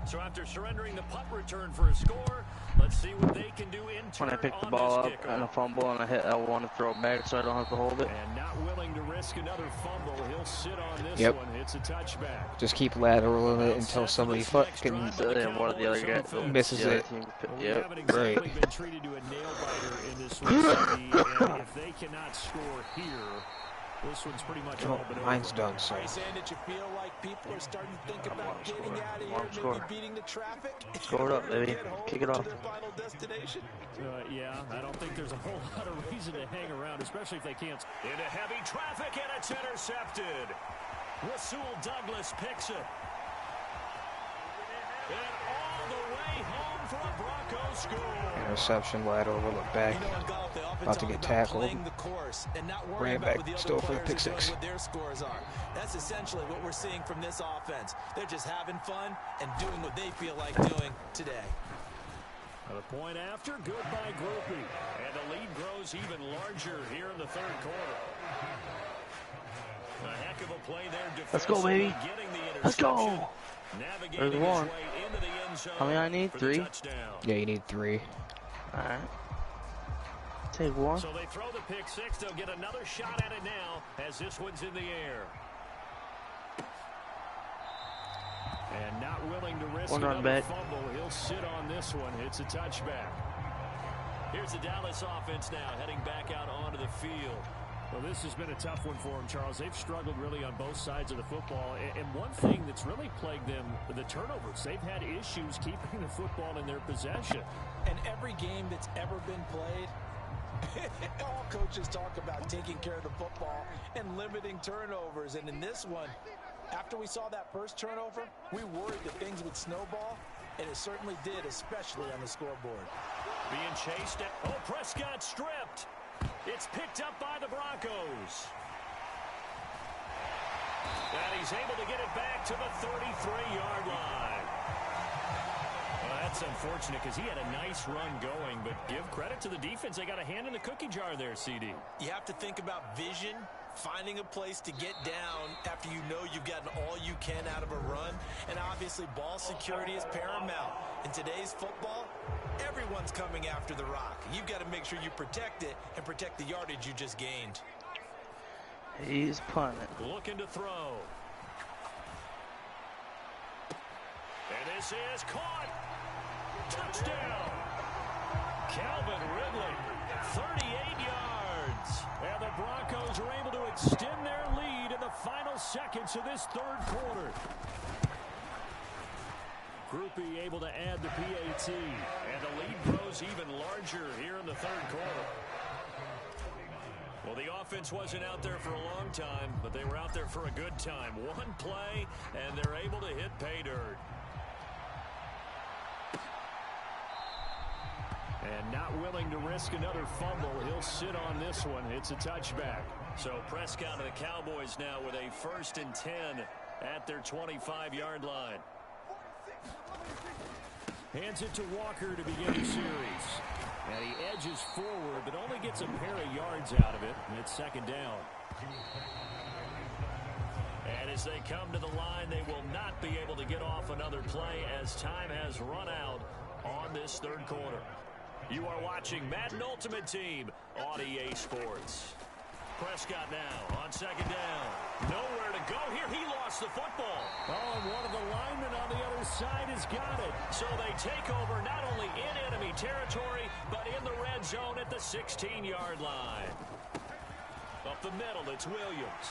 So after surrendering the punt return for a score, let's see what they can do in turn. When I pick the ball up and a fumble and I hit L1 to throw it back so I don't have to hold it. And not willing to risk another fumble, he'll sit on this one. It's a touchback. Just keep lateraling it until somebody fucking one of the other guys misses it. Yep, right. Been treated to a nail biter in this one, and if they cannot score here, This one's pretty much all but over. Mine's done, so. Are you saying that you feel like people are starting to think about getting out of here, maybe beating the traffic? Score it up, baby. Kick it off. Yeah, I don't think there's a whole lot of reason to hang around, especially if they can't. Into heavy traffic, and it's intercepted. Rasul Douglas picks it. And all the way home for a Broncos score. Interception, lateral, look back. About to get tackled. Ran back, still for the pick six. What their scores are. That's essentially what we're seeing from this offense. They're just having fun and doing what they feel like doing today. The point after, good by Groupie. And the lead grows even larger here in the third quarter. A heck of a play there. Let's go, baby. Let's go. There's one. How many I need? 3? Yeah, you need 3. Alright. Take one. So they throw the pick six. They'll get another shot at it now as this one's in the air. And not willing to risk another fumble. He'll sit on this one. It's a touchback. Here's the Dallas offense now heading back out onto the field. Well, this has been a tough one for them, Charles. They've struggled really on both sides of the football. And one thing that's really plagued them, the turnovers. They've had issues keeping the football in their possession. And every game that's ever been played, all coaches talk about taking care of the football and limiting turnovers. And in this one, after we saw that first turnover, we worried that things would snowball, and it certainly did, especially on the scoreboard. Being chased at, Prescott stripped. It's picked up by the Broncos. And he's able to get it back to the 33-yard line. Well, that's unfortunate because he had a nice run going, but give credit to the defense. They got a hand in the cookie jar there, CD. You have to think about vision, finding a place to get down after you know you've gotten all you can out of a run. And obviously ball security is paramount. In today's football, everyone's coming after the rock. You've got to make sure you protect it and protect the yardage you just gained. He's punting. Looking to throw. And this is caught. Touchdown. Calvin Ridley, 38 yards. And the Broncos are able to extend their lead in the final seconds of this third quarter. Groupie able to add the PAT. And the lead grows even larger here in the third quarter. Well, the offense wasn't out there for a long time, but they were out there for a good time. One play, and they're able to hit pay dirt. And not willing to risk another fumble. He'll sit on this one. It's a touchback. So Prescott and the Cowboys now with a 1st and 10 at their 25-yard line. Hands it to Walker to begin the series. And he edges forward, but only gets a pair of yards out of it. And it's 2nd down. And as they come to the line, they will not be able to get off another play as time has run out on this third quarter. You are watching Madden Ultimate Team on EA Sports. Prescott now on 2nd down. Nowhere to go here. He lost the football. Oh, and one of the linemen on the other side has got it. So they take over not only in enemy territory, but in the red zone at the 16-yard line. Up the middle, it's Williams.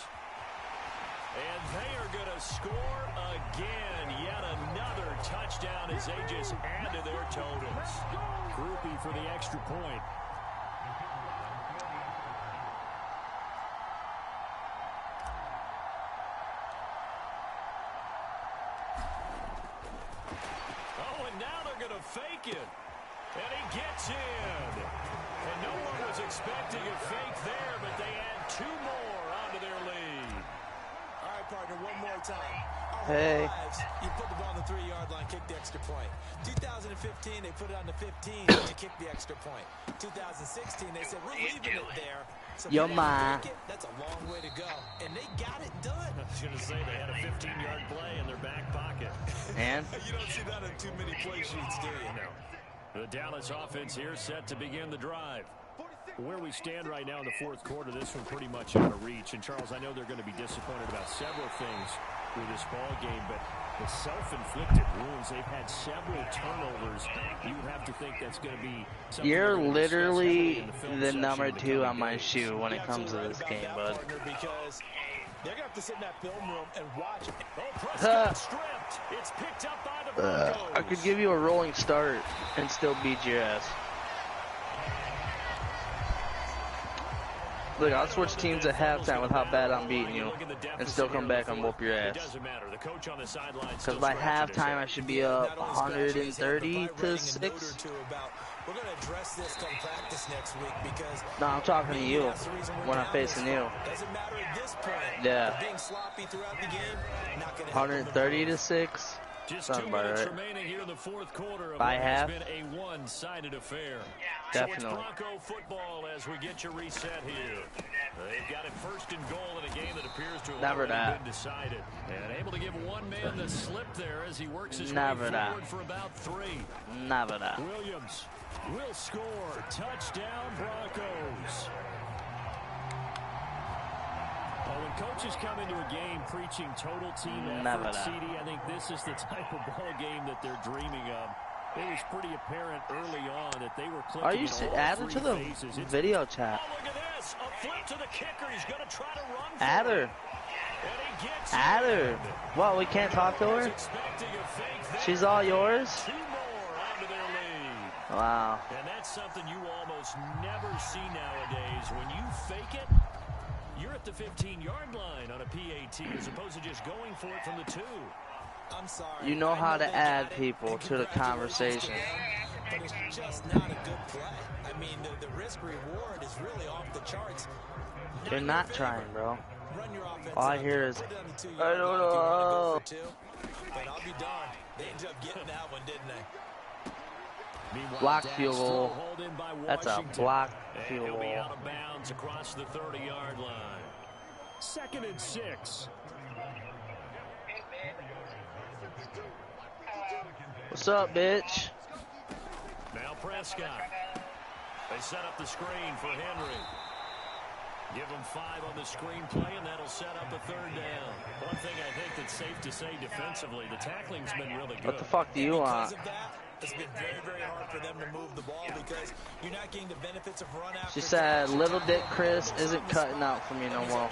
And they are going to score again. Yet another touchdown as they just add to their totals. Groupie for the extra point. Oh, and now they're going to fake it. And he gets in. And no one was expecting a fake there, but they add 2 more onto their lead. All right, partner, one more time. Hey. Lives, you put the ball on the 3-yard line, kick the extra point. 2015, they put it on the 15 to kick the extra point. 2016, they said, we're leaving it there. So Yo, ma. That's a long way to go. And they got it done. I was going to say they had a 15-yard play in their back pocket. And? You don't see that on too many play sheets, do you? No. The Dallas offense here set to begin the drive. Where we stand right now in the 4th quarter, this one pretty much out of reach. And, Charles, I know they're going to be disappointed about several things. through this ball game, but the self-inflicted wounds, they've had several turnovers. You have to think that's going to be something. You're literally the number 2 on my shoe when it comes to this game, bud. Because they're going to have to sit in that film room and watch it. It's picked up by the Broncos. I could give you a rolling start and still beat your ass. Look, I'll switch teams at halftime with how bad I'm beating you and still come back and whoop your ass. Because by halftime I should be up 130 to 6. We're going to address this come practice next week because no, I'm talking to you when I'm facing you. Doesn't matter at this point. Yeah. Being sloppy throughout the game, not going to 130 to 6. Just 2 minutes remaining here in the fourth quarter. By half. It's been a one-sided affair. Definitely. So it's Bronco football as we get you reset here. They've got it first and goal in a game that appears to have been decided. And able to give one man the slip there as he works his way forward for about 3. Williams will score. Touchdown, Broncos. When coaches come into a game preaching total team effort, CD, I think this is the type of ball game that they're dreaming of. It was pretty apparent early on that they were clicking. Are you added to the video chat? Oh, look at this. A flip to the kicker. He's going to try to run for Add her. Add her. What, we can't talk to her? She's all yours? 2 more onto their lead. Wow. And that's something you almost never see nowadays. When you fake it, you're at the 15-yard line on a PAT as opposed to just going for it from the 2. I'm sorry. You know how to add people to the conversation. But it's just not a good play. I mean, the risk reward is really off the charts. You're not trying, bro. Run your offense. All I hear is, I don't know. But I'll be darned. They ended up getting that one, didn't they? Block field goal. That's a block field He'll be goal. out of bounds across the 30-yard line. 2nd and 6. What's up, bitch? Now Prescott. They set up the screen for Henry. Give them 5 on the screenplay, and that'll set up a 3rd down. One thing I think that's safe to say defensively, the tackling's been really good. What the fuck do you want? It's been very, very hard for them to move the ball because you're not getting the benefits of run after. She said, little dick Chris isn't cutting out for me no more.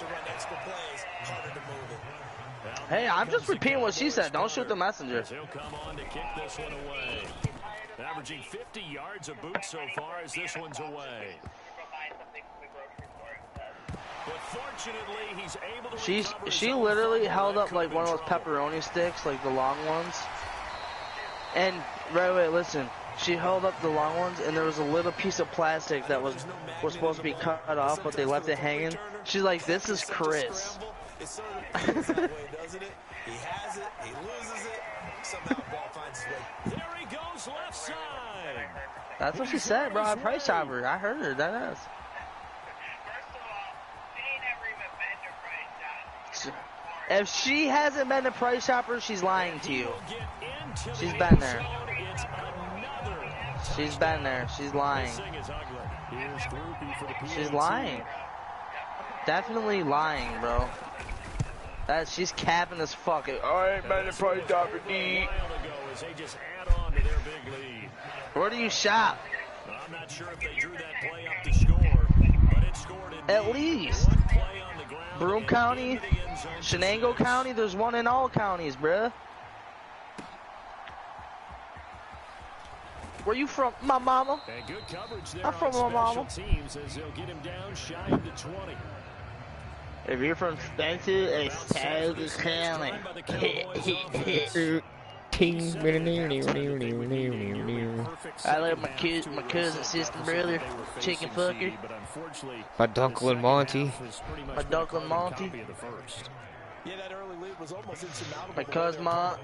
Hey, I'm just repeating what she said. Don't shoot the messenger. He'll come on to kick this one away. Averaging 50 yards a boot so far as this one's away. But fortunately, he's able to she literally held up like one of those pepperoni sticks, like the long ones. And wait, listen. She held up the long ones, and there was a little piece of plastic that was supposed to be cut off, but they left it hanging. She's like, "This is Chris." It sort of feels that way, doesn't it? He has it, he loses it, somehow the ball finds its way. There he goes, left side. That's what she said, bro. I price chopper. I heard her. That is. If she hasn't been to Price Chopper, she's lying to you. She's been there. She's been there. She's lying. She's lying. Definitely lying, bro. She's capping as fuck. I ain't been to Price Chopper, D. Where do you shop? I'm not sure if they drew that play up to score, but it scored in at least. Broome County, Shenango County, there's one in all counties, bruh. Where you from, my mama? And good coverage there. I'm from my mama. Teams as they'll get him down shy of the 20. If you're from Spencer, it's Shenango County. I love my cousin, sister, brother, chicken fucker. My Dunkle and Monty. My Dunkle and Monty. Yeah, that early lead was almost insurmountable. My cousin, Ma.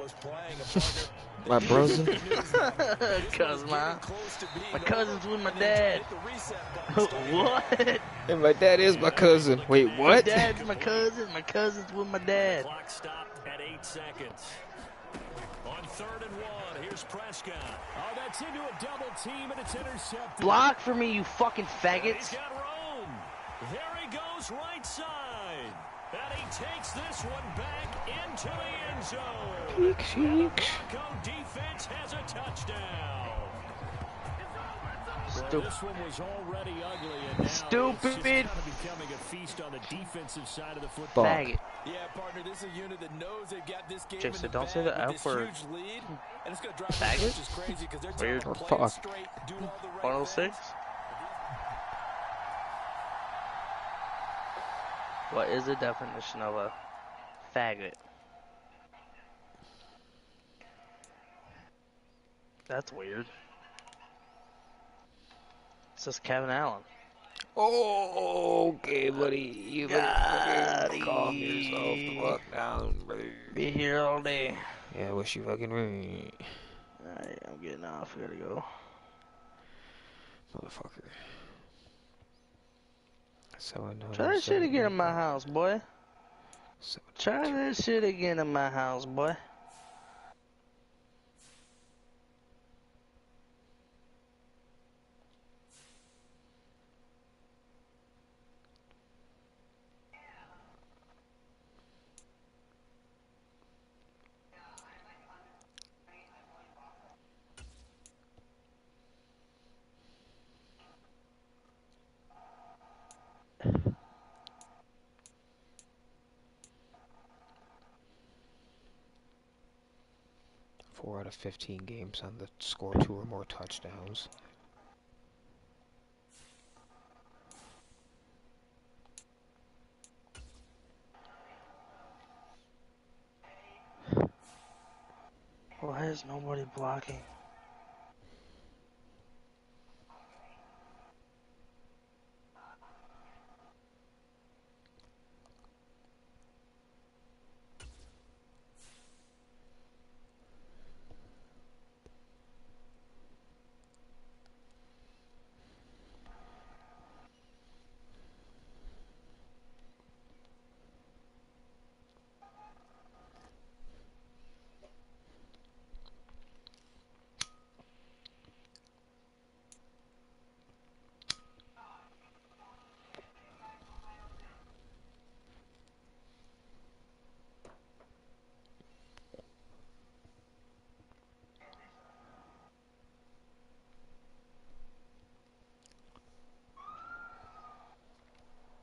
My brother. Cousin, Ma. My cousin's with my dad. What? And my dad is my cousin. Wait, what? My dad's my cousin. My cousin's with my dad. Clock stopped at 8 seconds. On 3rd and 1, here's Prescott. Oh, that's into a double team, and it's intercepted. Block for me, you fucking faggots. He's got room. There he goes, right side. And he takes this one back into the end zone. And the Bronco defense has a touchdown. Well, this one was already ugly, and now Stupid. it's just kind of becoming a feast on the defensive side of the football. Faggot. Yeah, partner, this is a unit that knows they've got this game Jason, in the don't say bag the with F this word. huge lead, and it's going to drive Faggot? the coaches crazy because they're telling them to play it straight, do all the right 106? things. What is the definition of a faggot? That's weird. It says Kevin Allen. Oh, okay, buddy. You better calm yourself the fuck down, brother. Be here all day. Yeah, I wish you fucking right. Alright, I'm getting off. I gotta go. Motherfucker. Try that shit again in my house, boy. Try that shit again in my house, boy. Four out of 15 games on the score 2 or more touchdowns. Why is nobody blocking?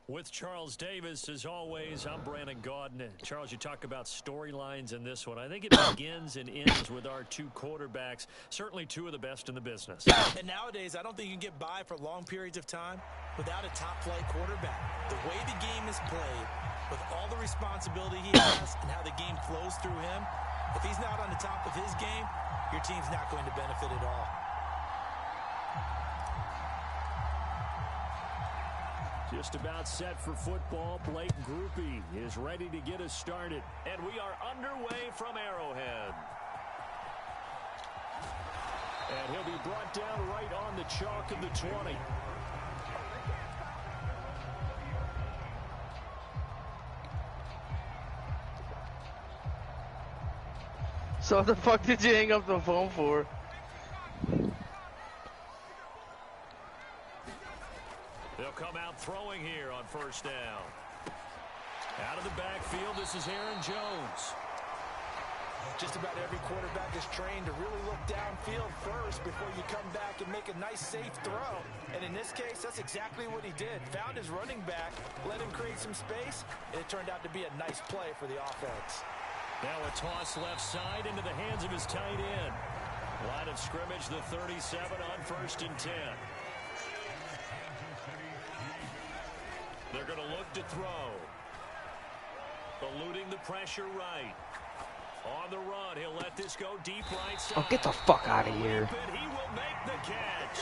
With Charles Davis, as always, I'm Brandon Gaudin. Charles, you talk about storylines in this one. I think it begins and ends with our two quarterbacks, certainly two of the best in the business. And nowadays, I don't think you can get by for long periods of time without a top-flight quarterback. The way the game is played, with all the responsibility he has and how the game flows through him, if he's not on the top of his game, your team's not going to benefit at all. Just about set for football. Blake Groupie is ready to get us started. And we are underway from Arrowhead. And he'll be brought down right on the chalk of the 20. So what the fuck did you hang up the phone for? They'll come out throwing here on first down. Out of the backfield, this is Aaron Jones. Just about every quarterback is trained to really look downfield first before you come back and make a nice, safe throw. And in this case, that's exactly what he did. Found his running back, let him create some space, and it turned out to be a nice play for the offense. Now a toss left side into the hands of his tight end. Line of scrimmage, the 37 on 1st and 10. They're going to look to throw. Eluding the pressure right. On the run, he'll let this go deep right side. Oh, get the fuck out of here. He will make the catch.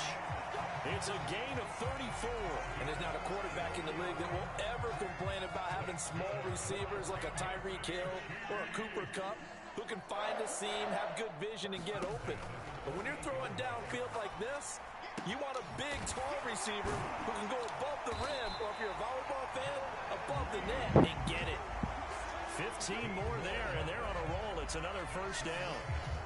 It's a gain of 34. And there's not a quarterback in the league that will ever complain about having small receivers like a Tyreek Hill or a Cooper Kupp who can find a seam, have good vision, and get open. But when you're throwing downfield like this, you want a big, tall receiver who can go above the rim, or if you're a volleyball fan, above the net and get it. 15 more there, and they're on a roll. It's another first down.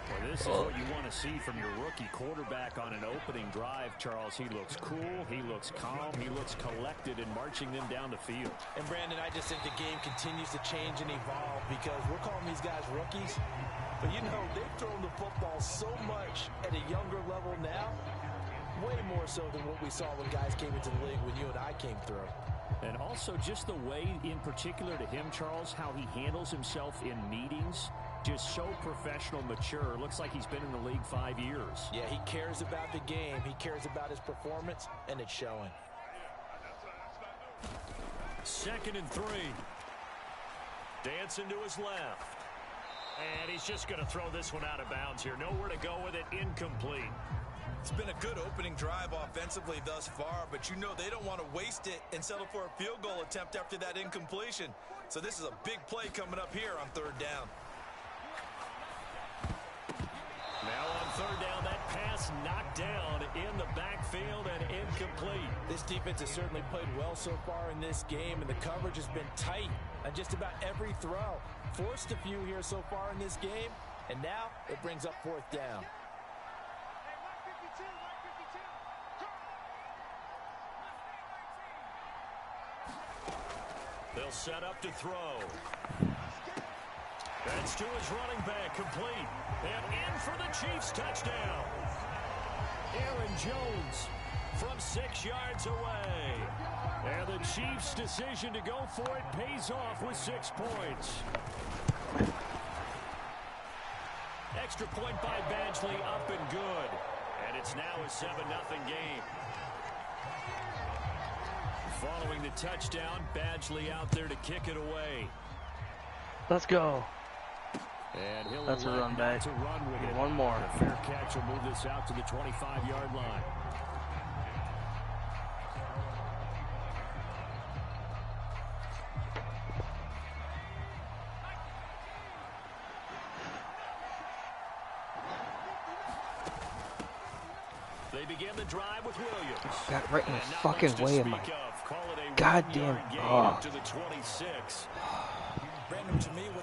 Well, this is what you want to see from your rookie quarterback on an opening drive, Charles. He looks cool, he looks calm, he looks collected in marching them down the field. And, Brandon, I just think the game continues to change and evolve because we're calling these guys rookies. But, you know, they've thrown the football so much at a younger level now, way more so than what we saw when guys came into the league when you and I came through. And also just the way, in particular to him, Charles, how he handles himself in meetings. Just so professional, mature. Looks like he's been in the league 5 years. Yeah, he cares about the game. He cares about his performance, and it's showing. 2nd and 3. Dancing to his left. And he's just going to throw this one out of bounds here. Nowhere to go with it. Incomplete. It's been a good opening drive offensively thus far, but you know they don't want to waste it and settle for a field goal attempt after that incompletion. So this is a big play coming up here on 3rd down. Now on 3rd down, that pass knocked down in the backfield and incomplete. This defense has certainly played well so far in this game, and the coverage has been tight on just about every throw. Forced a few here so far in this game, and now it brings up 4th down. They'll set up to throw. That's to his running back, complete. And in for the Chiefs touchdown. Aaron Jones from 6 yards away. And the Chiefs' decision to go for it pays off with 6 points. Extra point by Badgley, up and good. And it's now a 7-0 game. Following the touchdown, Badgley out there to kick it away. Let's go. And he'll That's a run back. To run with it. One more. A fair catch will move this out to the 25-yard line. They begin the drive with Williams. Got right in the fucking way of my goddamn. Oh. To the 26.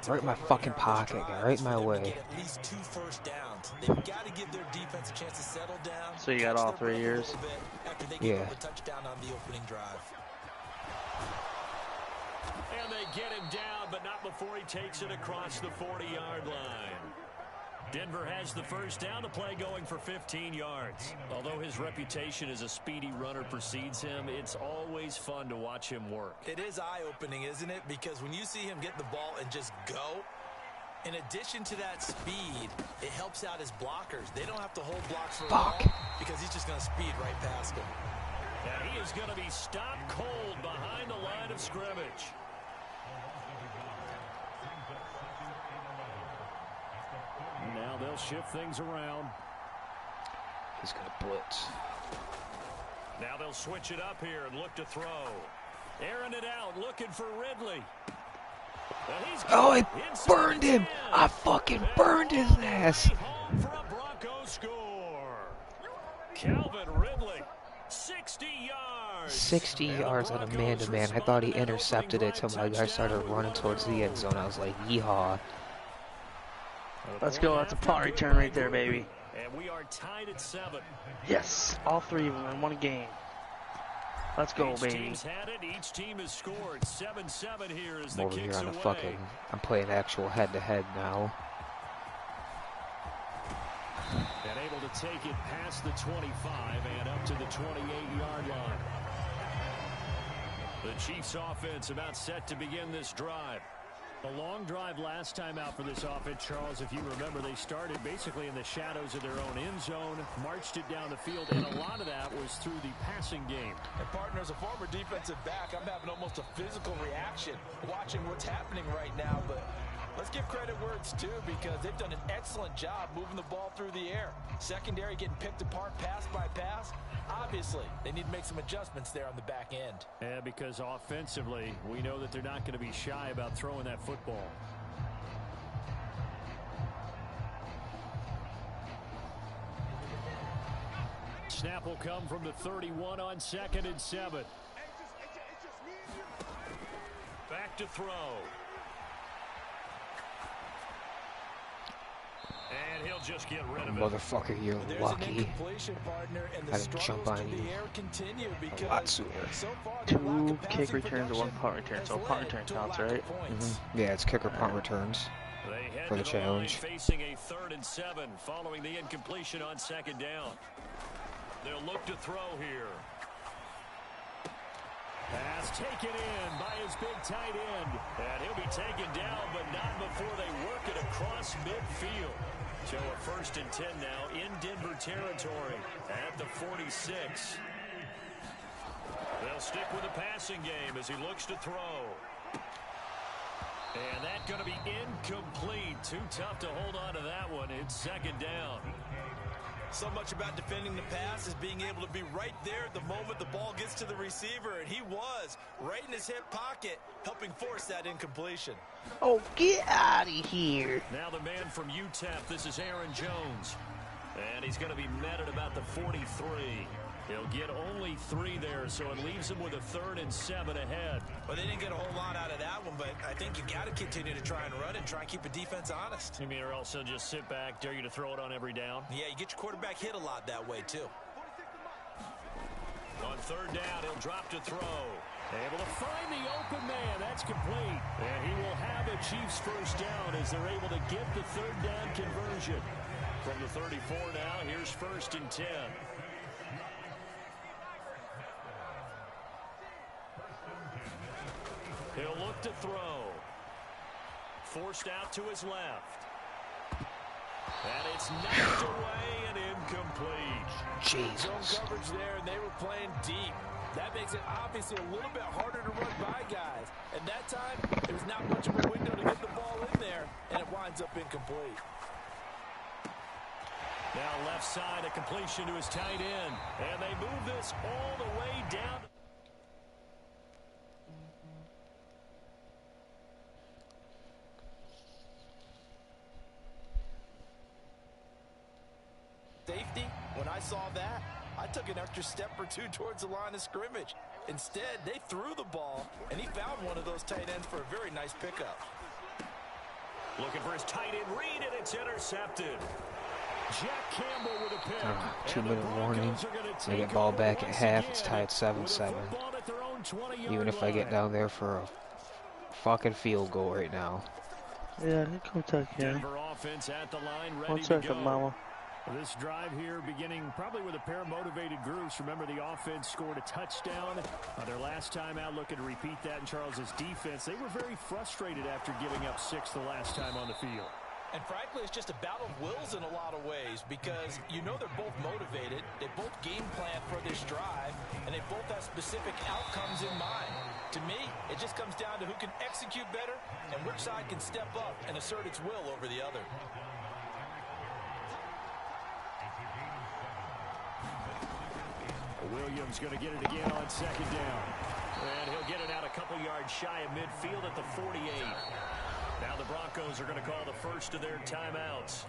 Right in my fucking pocket, got right in my way. At least 2 first downs. They've got to give their defense a chance to settle down. So you got all 3 years? After they give up a touchdown on the opening drive. And they get him down, but not before he takes it across the 40-yard line. Denver has the first down, the play going for 15 yards. Although his reputation as a speedy runner precedes him, it's always fun to watch him work. It is eye-opening, isn't it? Because when you see him get the ball and just go, in addition to that speed, it helps out his blockers. They don't have to hold blocks for long because he's just going to speed right past them. And he is going to be stopped cold behind the line of scrimmage. Now they'll shift things around. He's going to blitz. Now they'll switch it up here and look to throw. Airing it out, looking for Ridley. Oh, I burned him. I fucking burned his ass. Home for a Bronco score. Calvin Ridley, 60 yards. 60 yards on a man-to-man. I thought he intercepted it until my guy started running towards the end zone. I was like, yeehaw. Let's go. That's a punt return right there, baby. And we are tied at 7. Yes, all 3 of them in one game. Let's go, baby. Each team's had it. Each team has scored. 7-7 here as the I'm over kicks here on away. the fucking. I'm playing actual head-to-head now. And able to take it past the 25 and up to the 28-yard line. The Chiefs offense about set to begin this drive. A long drive last time out for this offense, Charles. If you remember, they started basically in the shadows of their own end zone, marched it down the field, and a lot of that was through the passing game. And partner, as a former defensive back, I'm having almost a physical reaction watching what's happening right now. But let's give credit where it's due because they've done an excellent job moving the ball through the air. Secondary getting picked apart pass by pass. Obviously, they need to make some adjustments there on the back end. Yeah, because offensively, we know that they're not going to be shy about throwing that football. Snap will come from the 31 on 2nd and 7. Back to throw. And he'll just get rid of it. Motherfucker, you're lucky. I had to jump on you a lot sooner. 2 kick returns and 1 punt return, so punt return counts, right? Yeah, it's kicker punt returns for the challenge. Facing a 3rd and 7 following the incompletion on 2nd down. They'll look to throw here. Pass taken in by his big tight end. And he'll be taken down, but not before they work it across midfield. So a 1st and 10 now in Denver territory at the 46. They'll stick with the passing game as he looks to throw. And that's going to be incomplete. Too tough to hold on to that one. It's 2nd down. So much about defending the pass is being able to be right there at the moment the ball gets to the receiver, and he was right in his hip pocket, helping force that incompletion. Oh, get out of here. Now the man from UTEP, this is Aaron Jones. And he's going to be met at about the 43. He'll get only 3 there, so it leaves him with a 3rd and 7 ahead. Well, they didn't get a whole lot out of that one, but I think you got to continue to try and run and try and keep the defense honest. You mean, or else he'll just sit back, dare you to throw it on every down? Yeah, you get your quarterback hit a lot that way, too. On 3rd down, he'll drop to throw. Able to find the open man. That's complete. And he will have a Chiefs 1st down as they're able to get the 3rd down conversion. From the 34 now, here's 1st and 10. He'll look to throw. Forced out to his left. And it's knocked away and incomplete. Jesus. Zone coverage there, and they were playing deep. That makes it obviously a little bit harder to run by guys. And that time, there's not much of a window to get the ball in there, and it winds up incomplete. Now left side, a completion to his tight end. And they move this all the way down. Safety, when I saw that, I took an extra step or 2 towards the line of scrimmage. Instead, they threw the ball, and he found one of those tight ends for a very nice pickup. Looking for his tight end read, and it's intercepted. Jack Campbell with a pick. 2-minute warning. They get ball back at half. It's tied 7-7. Even if I get down there for a fucking field goal right now. Yeah, they come tuck here. Denver offense at the line, ready 1 second, to go. mama. This drive here beginning probably with a pair of motivated groups. Remember, the offense scored a touchdown their last time out. Looking to repeat that in Charles's defense. They were very frustrated after giving up 6 the last time on the field. And frankly, it's just a battle of wills in a lot of ways because you know they're both motivated. They both game plan for this drive, and they both have specific outcomes in mind. To me, it just comes down to who can execute better and which side can step up and assert its will over the other. Williams going to get it again on 2nd down. And he'll get it out a couple yards shy of midfield at the 48. Now the Broncos are going to call the first of their timeouts,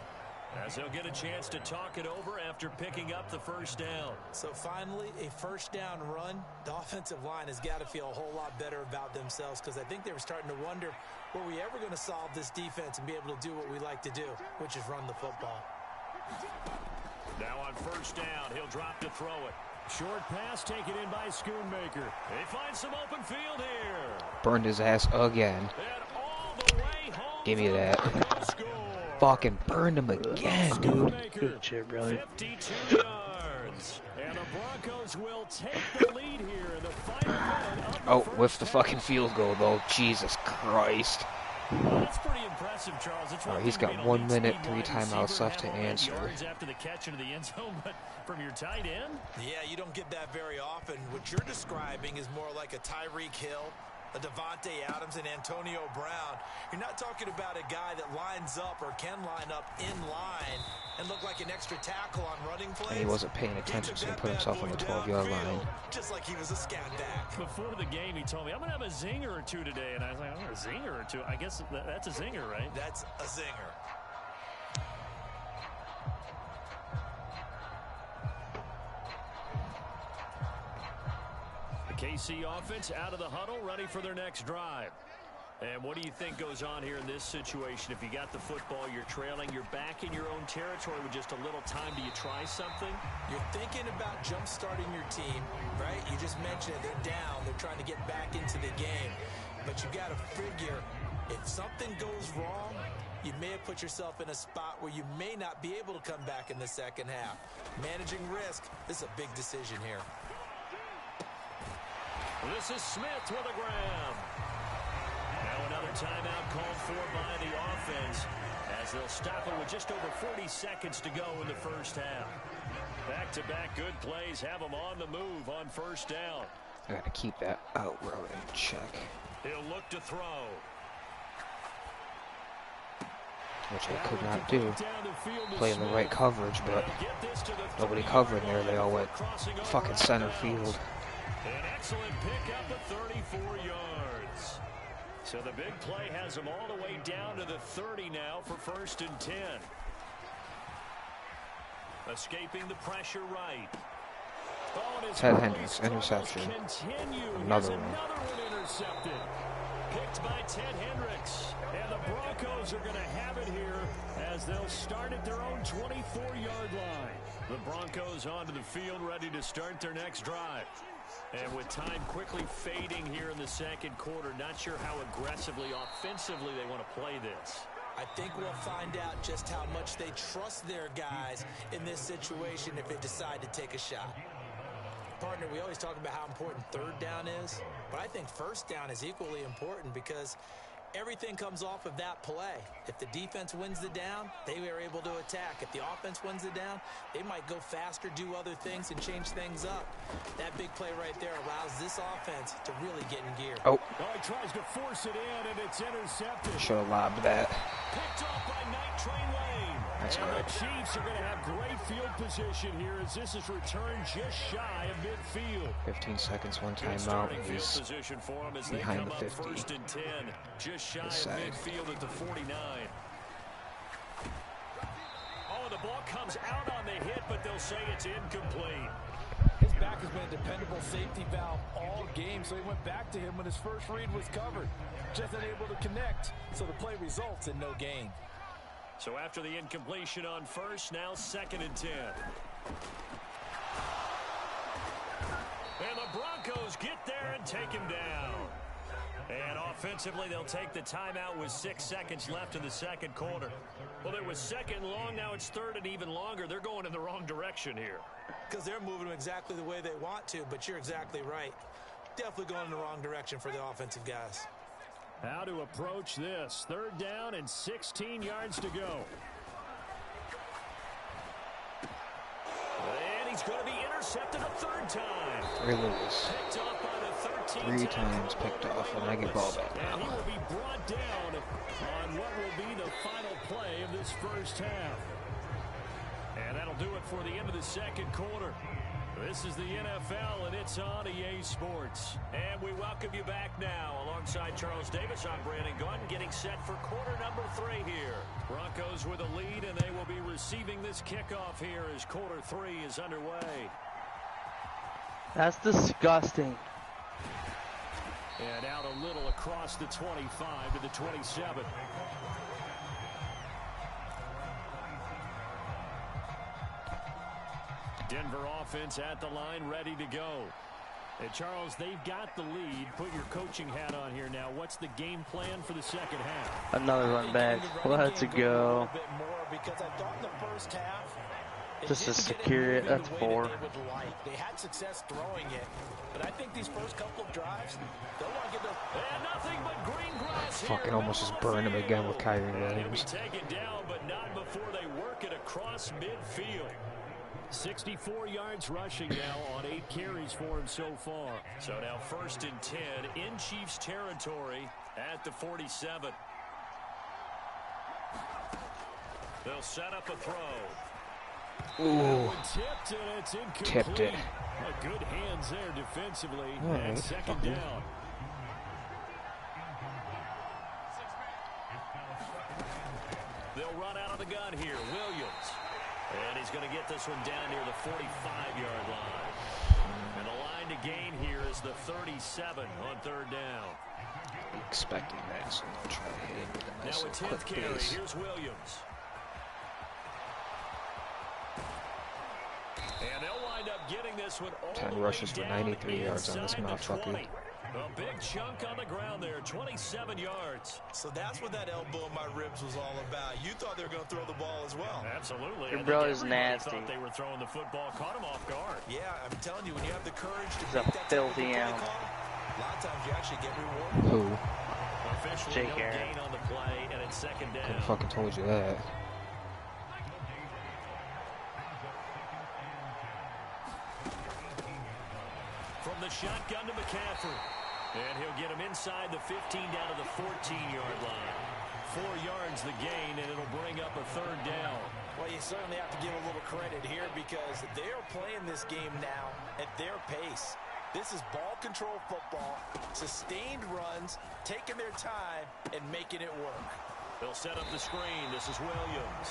as they'll get a chance to talk it over after picking up the 1st down. So finally, a 1st down run. The offensive line has got to feel a whole lot better about themselves because I think they were starting to wonder, were we ever going to solve this defense and be able to do what we like to do, which is run the football. Now on 1st down, he'll drop to throw it. Short pass taken in by Schoonmaker. They find some open field here. Burned his ass again. And all the way home. Give me that. Fucking burned him again, dude. Good shit, brother. 52 yards. And the Broncos will take the lead here in the final minute. Oh, with the fucking field goal, though. Jesus Christ. Well, that's pretty impressive, Charles. It's He's got 1 minute, 3 timeouts left to answer. After the catch into the end zone, but from your tight end? Yeah, you don't get that very often. What you're describing is more like a Tyreek Hill, a Devontae Adams, and Antonio Brown. You're not talking about a guy that lines up or can line up in line and look like an extra tackle on running plays. And he wasn't paying attention, so he put himself on the 12-yard line. Just like he was a scat back. Before the game, he told me, I'm going to have a zinger or 2 today. And I was like, oh, a zinger or 2? I guess that's a zinger, right? That's a zinger. The KC offense out of the huddle, ready for their next drive. And what do you think goes on here in this situation? If you got the football, you're trailing, you're back in your own territory with just a little time. Do you try something? You're thinking about jump-starting your team, right? You just mentioned it. They're down. They're trying to get back into the game. But you got to figure, if something goes wrong, you may have put yourself in a spot where you may not be able to come back in the second half. Managing risk, this is a big decision here. This is Smith with a grab. Now another timeout called for by the offense as they'll stop it with just over 40 seconds to go in the first half. Back-to-back good plays have them on the move on first down. I got to keep that out route in check. He'll look to throw. Which I could not do. Playing the right coverage, but nobody covering there. They all went fucking center field. An excellent pickup of 34 yards. So the big play has them all the way down to the 30 now for 1st and 10. Escaping the pressure right. Ted Hendricks, interception. Another one. Intercepted. Picked by Ted Hendricks. And the Broncos are going to have it here as they'll start at their own 24-yard line. The Broncos onto the field ready to start their next drive. And with time quickly fading here in the second quarter, not sure how aggressively, offensively they want to play this. I think we'll find out just how much they trust their guys in this situation if they decide to take a shot. Partner, we always talk about how important third down is, but I think first down is equally important because everything comes off of that play. If the defense wins the down, they are able to attack. If the offense wins the down, they might go faster, do other things, and change things up. That big play right there allows this offense to really get in gear. Oh. He tries to force it in, and it's intercepted. Should have lobbed that. Picked off by Night Train Lane. That's and good. The Chiefs are going to have great field position here as this is returned just shy of midfield. 15 seconds, one timeout. He's behind the 50. 1st and 10, just shy of midfield at the 49. Oh, the ball comes out on the hit, but they'll say it's incomplete. His back has been a dependable safety valve all game, so he went back to him when his first read was covered. Just unable to connect, so the play results in no gain. So after the incompletion on first, now 2nd and 10. And the Broncos get there and take him down. And offensively, they'll take the timeout with 6 seconds left in the second quarter. Well, it was 2nd long, now it's 3rd and even longer. They're going in the wrong direction here. Because they're moving them exactly the way they want to, but you're exactly right. Definitely going in the wrong direction for the offensive guys. How to approach this. 3rd down and 16 yards to go. And he's going to be intercepted a 3rd time. Really was. Picked off by the 3 times picked off, and I get ball back now. And he will be brought down on what will be the final play of this first half. And that'll do it for the end of the second quarter. This is the NFL, and it's on EA Sports. And we welcome you back now. Alongside Charles Davis, I'm Brandon Gunn, getting set for quarter number 3 here. Broncos with a lead, and they will be receiving this kickoff here as quarter 3 is underway. That's disgusting. And out a little across the 25 to the 27. Denver offense at the line, ready to go. And Charles, they've got the lead. Put your coaching hat on here now. What's the game plan for the second half? Another run back. Let's go. Because I thought in the first half, just to secure it. That's 4. They had success throwing it, but I think these first couple of drives, they'll want to get the nothing but green grass. Fucking almost just burn him again with Kyrie Williams. Taken down, but not before they work it across midfield. 64 yards rushing now on 8 carries for him so far. So now 1st and 10 in Chiefs territory at the 47. They'll set up a throw. Ooh. Tipped, and it's incomplete. Tipped it. Good hands there defensively. All And right. 2nd down. They'll run out of the gun here. Williams. And he's going to get this one down near the 45-yard line. And the line to gain here is the 37 on 3rd down. expecting that, so I'll try to hit it with a nice Now a little 10th quick carry. base. Here's Williams. And they'll wind up getting this one all 10 the way rushes for down 93 yards on this inside the motherfucker. 20. A big chunk on the ground there, 27 yards. So that's what that elbow in my ribs was all about. You thought they were going to throw the ball as well. Absolutely. Your I think brother's everybody nasty. thought they were throwing the football, caught him off guard. Yeah, I'm telling you, when you have the courage to He's a make that type of a filthy play animal. call, a lot of times you actually get rewarded. Who? Officially Jake no Aaron. gain on the play, and it's second down. Could've fucking told you that. From the shotgun to McCaffrey. And he'll get him inside the 15 down to the 14-yard line. 4 yards the gain, and it'll bring up a third down. Well, you certainly have to give a little credit here because they are playing this game now at their pace. This is ball control football, sustained runs, taking their time, and making it work. They'll set up the screen. This is Williams.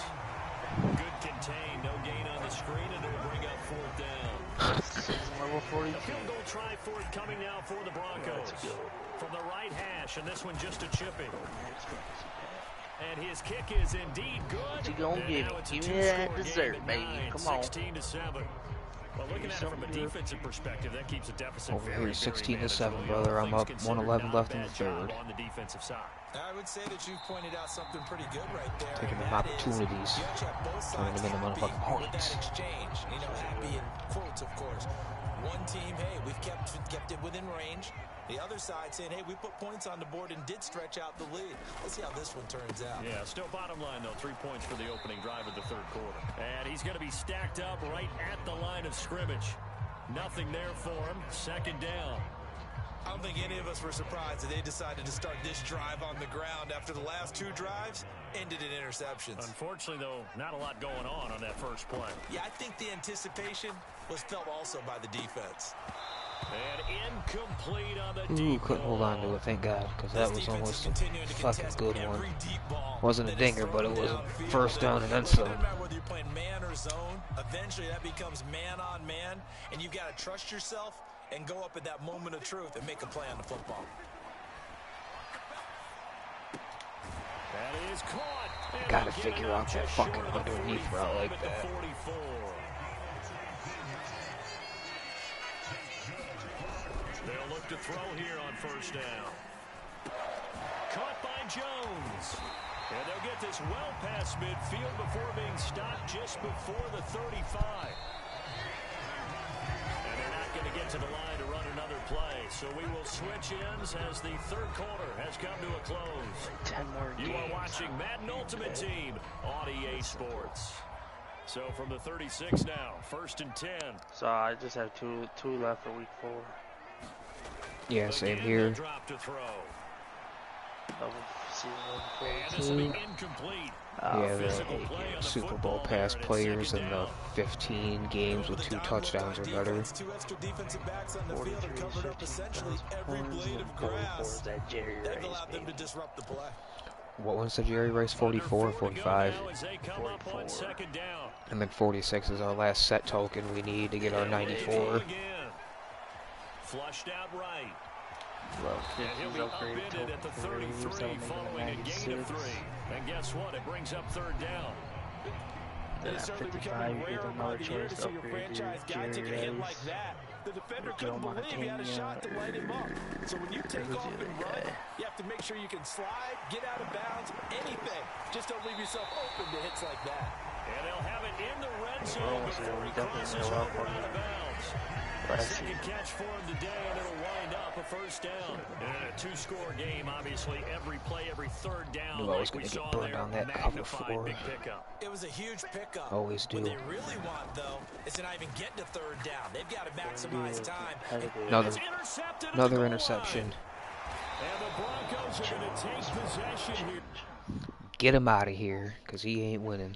Good contain, no gain on the screen, and it'll bring up fourth down. Level 42. A field goal try for it coming now for the Broncos. From the right hash, and this one just a chipping. And his kick is indeed good. What you gonna give me? Give me that dessert, baby. Come on. 16-7. Well, looking at it from a defensive perspective, that keeps a deficit Over very, here, 16 very to 7, manageable. brother. I'm All up things considered, 111 not a left in the bad job third. on the defensive side. I would say that you've pointed out something pretty good right there. Taking and them that is opportunities, you actually have both turning sides them into happy motherfucking with that points. exchange. You know, happy in quotes, of course. One team, hey, we've kept it within range. The other side saying, hey, we put points on the board and did stretch out the lead. Let's see how this one turns out. Yeah, still bottom line, though. 3 points for the opening drive of the third quarter. And he's going to be stacked up right at the line of scrimmage. Nothing there for him. Second down. I don't think any of us were surprised that they decided to start this drive on the ground after the last 2 drives ended in interceptions. Unfortunately, though, not a lot going on that first play. Yeah, I think the anticipation was felt also by the defense. And incomplete on the Ooh, deep couldn't hold on to ball. it, thank God, because that This was defense almost is a continuing to fucking contest good one. every deep ball Wasn't a that is dinger, but it thrown was a downfield. first down and then It some. doesn't matter whether you're playing man or zone. Eventually, that becomes man on man, and you've got to trust yourself and go up at that moment of truth and make a play on the football. That is caught. And Gotta they'll get it figure out that just fucking short of the underneath 45 route like at the that. 44. They'll look to throw here on first down. Caught by Jones. And they'll get this well past midfield before being stopped just before the 35. And they're not going to get to the line to run another play. So we will switch ends as the third quarter has come to a close. 10 more games. You are watching Madden Ultimate Team on EA Sports. So from the 36 now, 1st and 10. So I just have two left for week 4. Yeah, same Again, here. they'll drop to throw. Of season And this will be 42. incomplete. Yeah, Physical the play on the Super football Bowl there, pass and it's players second in the down. 15 games with 2 touchdowns or better. 2 extra defensive backs on the field have 43, covered up essentially 15,000 every points blade and of 44 grass. is that Jerry That Rice, allowed them to baby. disrupt the play. What one's the Jerry Rice? 44 or Under 4 to go 45? now as they come up on 2nd down. And then 46 is our last set token we need to get our And they 94. go again. Flushed out right. Well, And he'll he's be upgraded upended to at the 33, 33 so I'm following a making gain of 96. 3. And guess what? It brings up 3rd down. Then It's at certainly 55, becoming you get rarer another by the year choice to see your upgrade to franchise guy take a Jerry hit Rice. like that. The defender Joe couldn't believe he had a shot to Montana, light him up. So when you take who's off the and other run, guy? you have to make sure you can slide, get out of bounds, anything. Just don't leave yourself open to hits like that. And they'll have it in the red We're zone almost there. before We he definitely crosses know over up on out of the bounds. last Second season. catch for him today, and it'll wind up a 1st down. And a 2-score game, obviously, every play, every 3rd down, Knew I was like we gonna get saw burned there, on that cover magnified 4. big pickup. It was a huge pickup. Always What do. they really want, though, is to not even get to 3rd down. They've got to maximize time. Another, It's intercepted at the another goal interception. line. And the Broncos are going to take possession here. Get him out of here, because he ain't winning.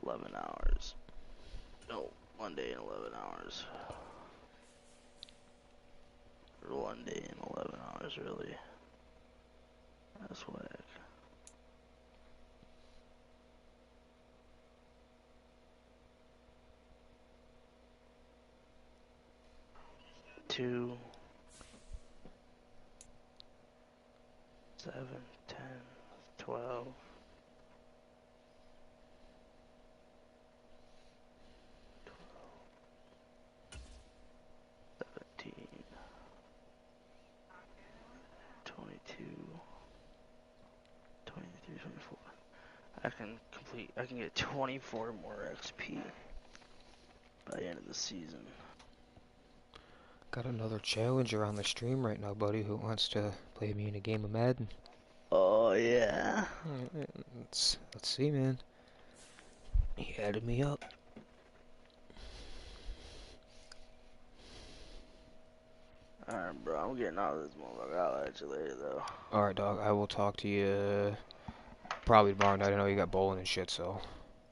11 hours. No, 1 day and 11 hours. Or 1 day and 11 hours, really. That's whack. Two. 7, 10, 12. 17, 22, 23, 24. I can get 24 more XP by the end of the season. Got another challenger on the stream right now, buddy, who wants to play me in a game of Madden. Oh yeah. Let's see, man. He added me up. Alright, bro, I'm getting out of this motherfucker. I'll let you later, though. Alright, dog, I will talk to you probably tomorrow night. I know you got bowling and shit, so.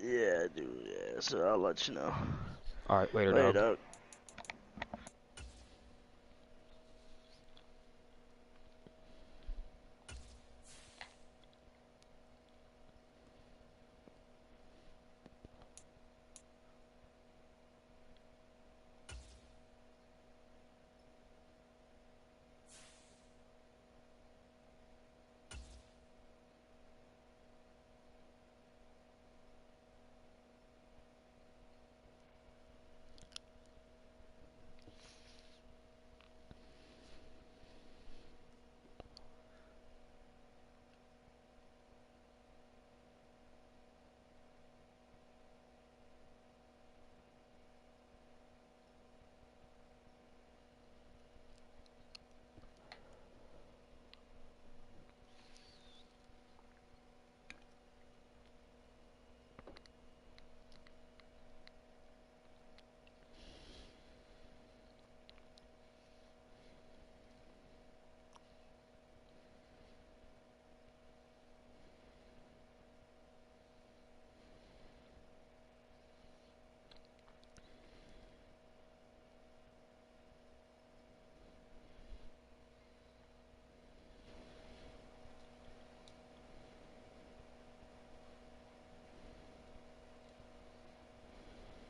Yeah, dude, yeah, so I'll let you know. Alright, later, Later, dog. dog.